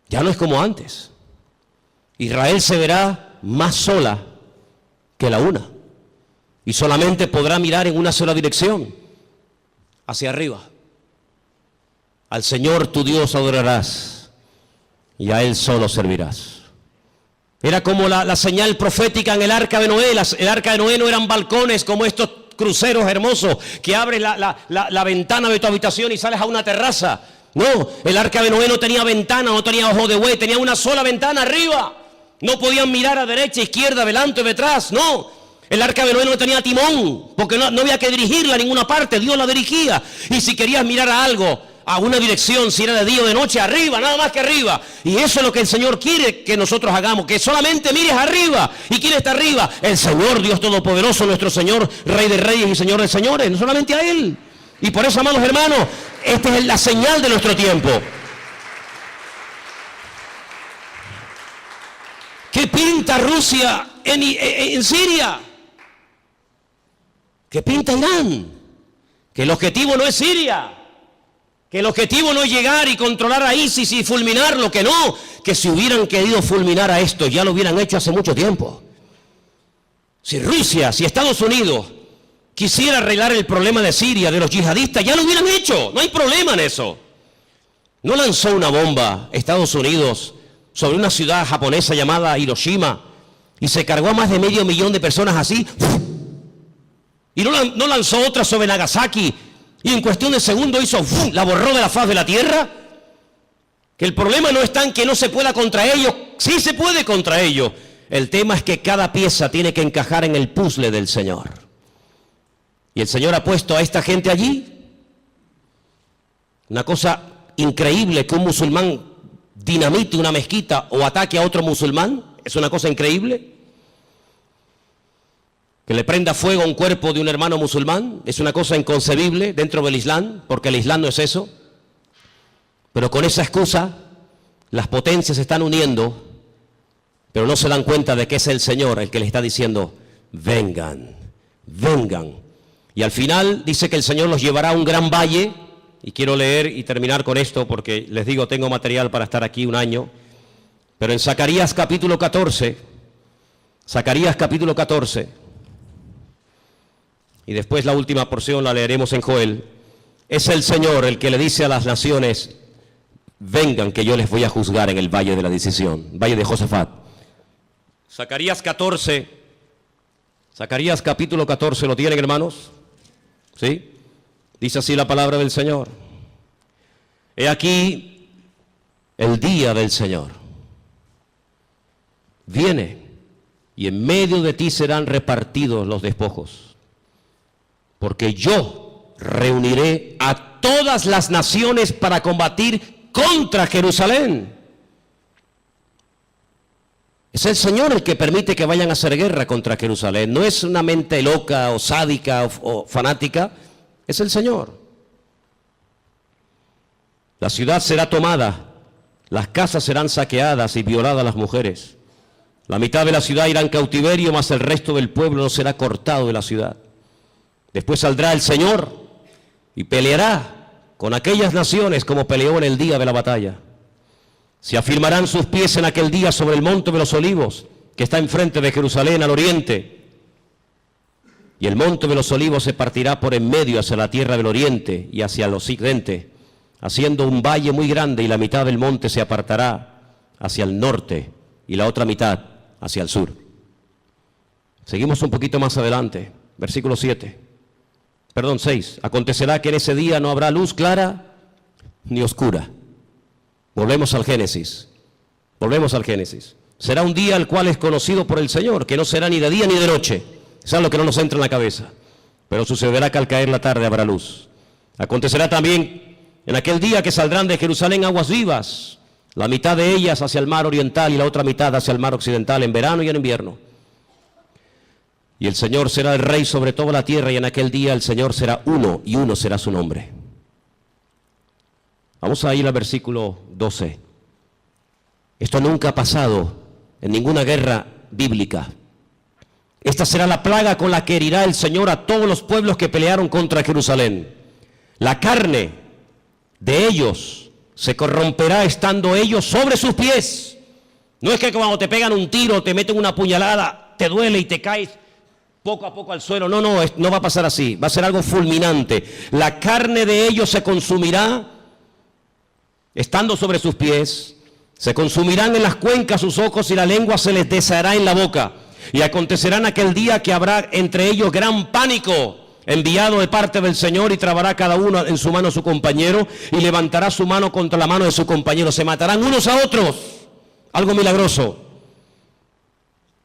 Ya no es como antes. Israel se verá más sola que la una. Y solamente podrá mirar en una sola dirección, hacia arriba. Al Señor tu Dios adorarás y a Él solo servirás. Era como la señal profética en el arca de Noé. El arca de Noé no eran balcones como estos cruceros hermosos que abres la ventana de tu habitación y sales a una terraza. No, el arca de Noé no tenía ventana, no tenía ojo de buey, tenía una sola ventana arriba. No podían mirar a derecha, izquierda, delante, detrás, no. El arca de Noé no tenía timón, porque no había que dirigirla a ninguna parte, Dios la dirigía. Y si querías mirar a algo, a una dirección, si era de día o de noche, arriba, nada más que arriba. Y eso es lo que el Señor quiere que nosotros hagamos, que solamente mires arriba. ¿Y quién está arriba? El Señor, Dios Todopoderoso, nuestro Señor, Rey de Reyes y Señor de Señores, no solamente a Él. Y por eso, amados hermanos, esta es la señal de nuestro tiempo. ¿Qué pinta Rusia en Siria? ¿Qué pinta Irán? Que el objetivo no es Siria. Que el objetivo no es llegar y controlar a ISIS y fulminarlo, que no. Que si hubieran querido fulminar a esto, ya lo hubieran hecho hace mucho tiempo. Si Rusia, si Estados Unidos quisiera arreglar el problema de Siria, de los yihadistas, ya lo hubieran hecho. No hay problema en eso. No lanzó una bomba Estados Unidos sobre una ciudad japonesa llamada Hiroshima y se cargó a más de 500,000 de personas así. Y no lanzó otra sobre Nagasaki y en cuestión de segundos hizo, la borró de la faz de la tierra. Que el problema no está en que no se pueda contra ellos, sí se puede contra ellos. El tema es que cada pieza tiene que encajar en el puzzle del Señor. Y el Señor ha puesto a esta gente allí. Una cosa increíble que un musulmán dinamite una mezquita o ataque a otro musulmán, es una cosa increíble. Que le prenda fuego a un cuerpo de un hermano musulmán es una cosa inconcebible dentro del Islam, porque el Islam no es eso. Pero con esa excusa las potencias se están uniendo, pero no se dan cuenta de que es el Señor el que les está diciendo, vengan, vengan. Y al final dice que el Señor los llevará a un gran valle, y quiero leer y terminar con esto porque les digo, tengo material para estar aquí un año, pero en Zacarías capítulo 14, y después la última porción la leeremos en Joel, es el Señor el que le dice a las naciones, vengan que yo les voy a juzgar en el valle de la decisión, valle de Josafat. Zacarías capítulo 14, ¿lo tienen, hermanos? ¿Sí? Dice así la palabra del Señor. He aquí el día del Señor. Viene y en medio de ti serán repartidos los despojos, porque yo reuniré a todas las naciones para combatir contra Jerusalén. Es el Señor el que permite que vayan a hacer guerra contra Jerusalén. No es una mente loca o sádica o fanática. Es el Señor. La ciudad será tomada, las casas serán saqueadas y violadas las mujeres. La mitad de la ciudad irá en cautiverio, mas el resto del pueblo no será cortado de la ciudad. Después saldrá el Señor y peleará con aquellas naciones como peleó en el día de la batalla. Se afirmarán sus pies en aquel día sobre el monte de los olivos, que está enfrente de Jerusalén al oriente. Y el monte de los olivos se partirá por en medio hacia la tierra del oriente y hacia el occidente, haciendo un valle muy grande, y la mitad del monte se apartará hacia el norte y la otra mitad hacia el sur. Seguimos un poquito más adelante, versículo 6. Acontecerá que en ese día no habrá luz clara ni oscura. Volvemos al Génesis. Será un día el cual es conocido por el Señor, que no será ni de día ni de noche. Eso es lo que no nos entra en la cabeza. Pero sucederá que al caer la tarde habrá luz. Acontecerá también en aquel día que saldrán de Jerusalén aguas vivas, la mitad de ellas hacia el mar oriental y la otra mitad hacia el mar occidental, en verano y en invierno. Y el Señor será el rey sobre toda la tierra, y en aquel día el Señor será uno, y uno será su nombre. Vamos a ir al versículo 12. Esto nunca ha pasado en ninguna guerra bíblica. Esta será la plaga con la que herirá el Señor a todos los pueblos que pelearon contra Jerusalén. La carne de ellos se corromperá estando ellos sobre sus pies. No es que cuando te pegan un tiro, te meten una puñalada, te duele y te caes poco a poco al suelo. No va a pasar así. Va a ser algo fulminante. La carne de ellos se consumirá estando sobre sus pies. Se consumirán en las cuencas sus ojos, y la lengua se les deshará en la boca. Y acontecerá en aquel día que habrá entre ellos gran pánico, enviado de parte del Señor, y trabará cada uno en su mano a su compañero, y levantará su mano contra la mano de su compañero. Se matarán unos a otros. Algo milagroso.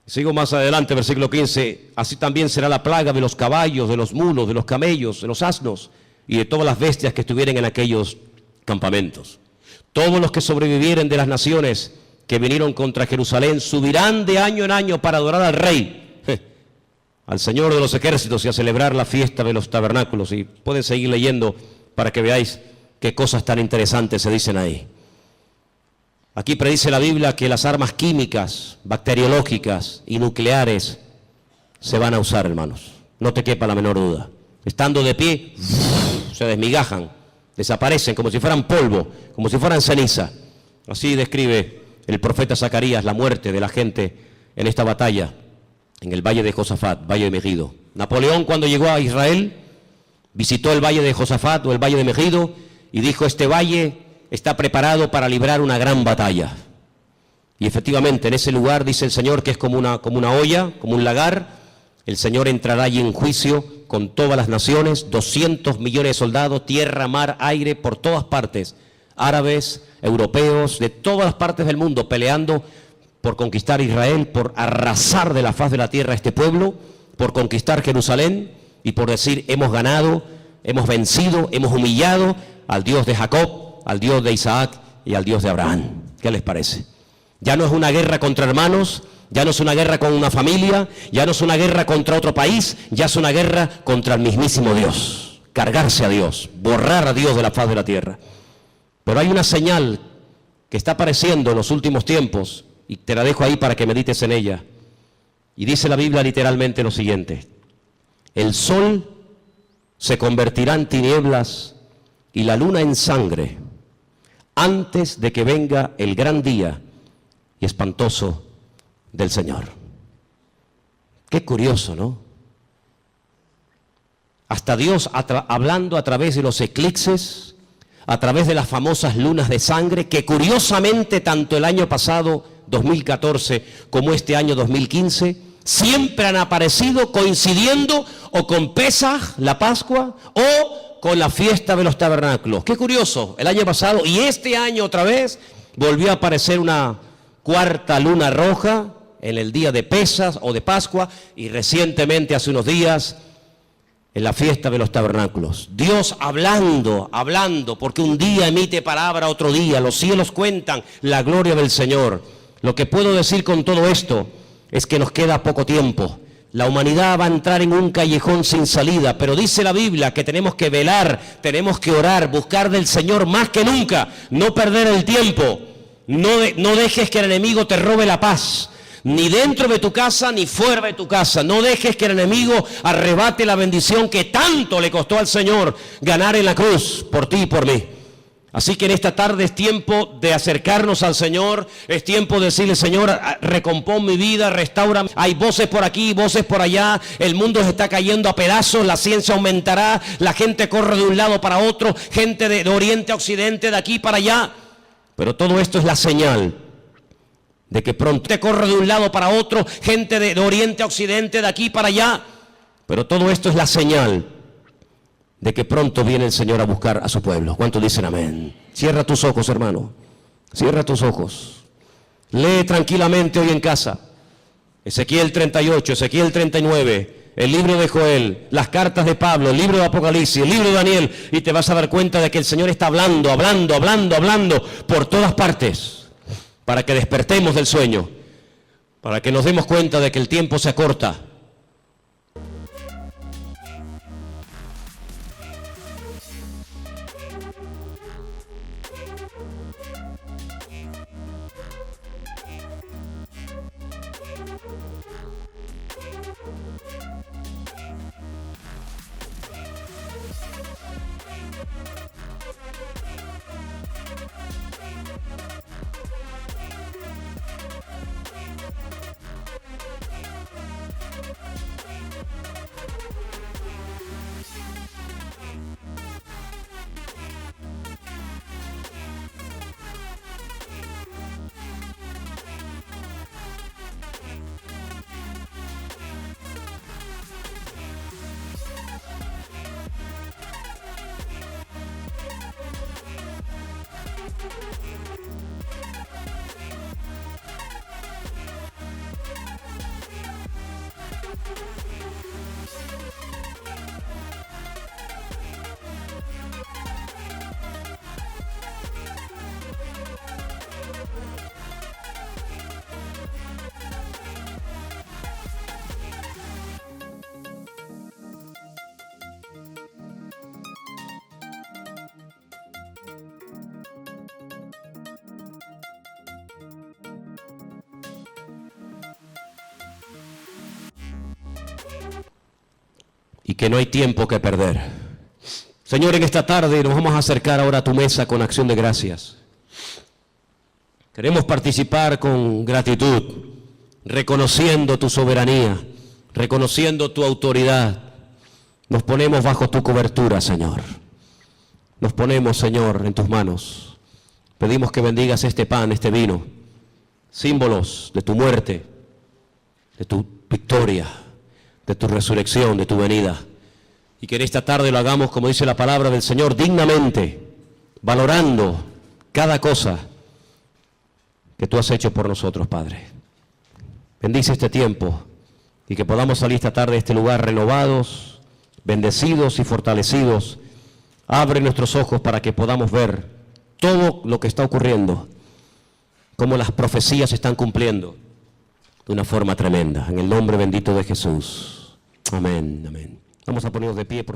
Sigo más adelante, versículo 15. Así también será la plaga de los caballos, de los mulos, de los camellos, de los asnos y de todas las bestias que estuvieren en aquellos campamentos. Todos los que sobrevivieren de las naciones que vinieron contra Jerusalén subirán de año en año para adorar al Rey, al Señor de los ejércitos, y a celebrar la fiesta de los tabernáculos. Y pueden seguir leyendo para que veáis qué cosas tan interesantes se dicen ahí. Aquí predice la Biblia que las armas químicas, bacteriológicas y nucleares se van a usar, hermanos. No te quepa la menor duda. Estando de pie, se desmigajan, desaparecen como si fueran polvo, como si fueran ceniza. Así describe el profeta Zacarías la muerte de la gente en esta batalla, en el valle de Josafat, valle de Megido. Napoleón, cuando llegó a Israel, visitó el valle de Josafat o el valle de Megido y dijo: este valle está preparado para librar una gran batalla. Y efectivamente en ese lugar dice el Señor que es como una olla, como un lagar. El Señor entrará allí en juicio con todas las naciones, 200 millones de soldados, tierra, mar, aire, por todas partes, árabes, europeos, de todas las partes del mundo, peleando por conquistar Israel, por arrasar de la faz de la tierra a este pueblo, por conquistar Jerusalén y por decir: hemos ganado, hemos vencido, hemos humillado al Dios de Jacob, al Dios de Isaac y al Dios de Abraham. ¿Qué les parece? Ya no es una guerra contra hermanos, ya no es una guerra con una familia, ya no es una guerra contra otro país, ya es una guerra contra el mismísimo Dios. Cargarse a Dios, borrar a Dios de la faz de la tierra. Pero hay una señal que está apareciendo en los últimos tiempos, y te la dejo ahí para que medites en ella. Y dice la Biblia literalmente lo siguiente: el sol se convertirá en tinieblas y la luna en sangre antes de que venga el gran día y espantoso del Señor. Qué curioso, ¿no? Hasta Dios hablando a través de los eclipses, a través de las famosas lunas de sangre, que curiosamente tanto el año pasado, 2014, como este año 2015, siempre han aparecido coincidiendo o con Pesaj, la Pascua, o con la fiesta de los tabernáculos. Qué curioso, el año pasado y este año otra vez volvió a aparecer una cuarta luna roja en el día de Pesaj o de Pascua, y recientemente, hace unos días, en la fiesta de los tabernáculos. Dios hablando, porque un día emite palabra, otro día, los cielos cuentan la gloria del Señor. Lo que puedo decir con todo esto es que nos queda poco tiempo. La humanidad va a entrar en un callejón sin salida, pero dice la Biblia que tenemos que velar, tenemos que orar, buscar del Señor más que nunca, no perder el tiempo. No dejes que el enemigo te robe la paz, ni dentro de tu casa ni fuera de tu casa. No dejes que el enemigo arrebate la bendición que tanto le costó al Señor ganar en la cruz por ti y por mí. Así que en esta tarde es tiempo de acercarnos al Señor, es tiempo de decirle: Señor, recompón mi vida, restaura. Hay voces por aquí, voces por allá, el mundo se está cayendo a pedazos, la ciencia aumentará, la gente corre de un lado para otro, gente de oriente a occidente, de aquí para allá. Pero todo esto es la señal de que pronto te corre de un lado para otro, gente de oriente a occidente, de aquí para allá. Pero todo esto es la señal de que pronto viene el Señor a buscar a su pueblo. ¿Cuántos dicen amén? Cierra tus ojos, hermano. Cierra tus ojos. Lee tranquilamente hoy en casa Ezequiel 38, Ezequiel 39, el libro de Joel, las cartas de Pablo, el libro de Apocalipsis, el libro de Daniel, y te vas a dar cuenta de que el Señor está hablando por todas partes, para que despertemos del sueño, para que nos demos cuenta de que el tiempo se acorta. Y que no hay tiempo que perder. Señor, en esta tarde nos vamos a acercar ahora a tu mesa con acción de gracias. Queremos participar con gratitud, reconociendo tu soberanía, reconociendo tu autoridad. Nos ponemos bajo tu cobertura, Señor. Nos ponemos, Señor, en tus manos. Pedimos que bendigas este pan, este vino, símbolos de tu muerte, de tu victoria, de tu resurrección, de tu venida. Y que en esta tarde lo hagamos, como dice la palabra del Señor, dignamente, valorando cada cosa que tú has hecho por nosotros, Padre. Bendice este tiempo y que podamos salir esta tarde de este lugar renovados, bendecidos y fortalecidos. Abre nuestros ojos para que podamos ver todo lo que está ocurriendo, cómo las profecías se están cumpliendo de una forma tremenda. En el nombre bendito de Jesús. Amén, amén. Vamos a ponernos de pie, por favor.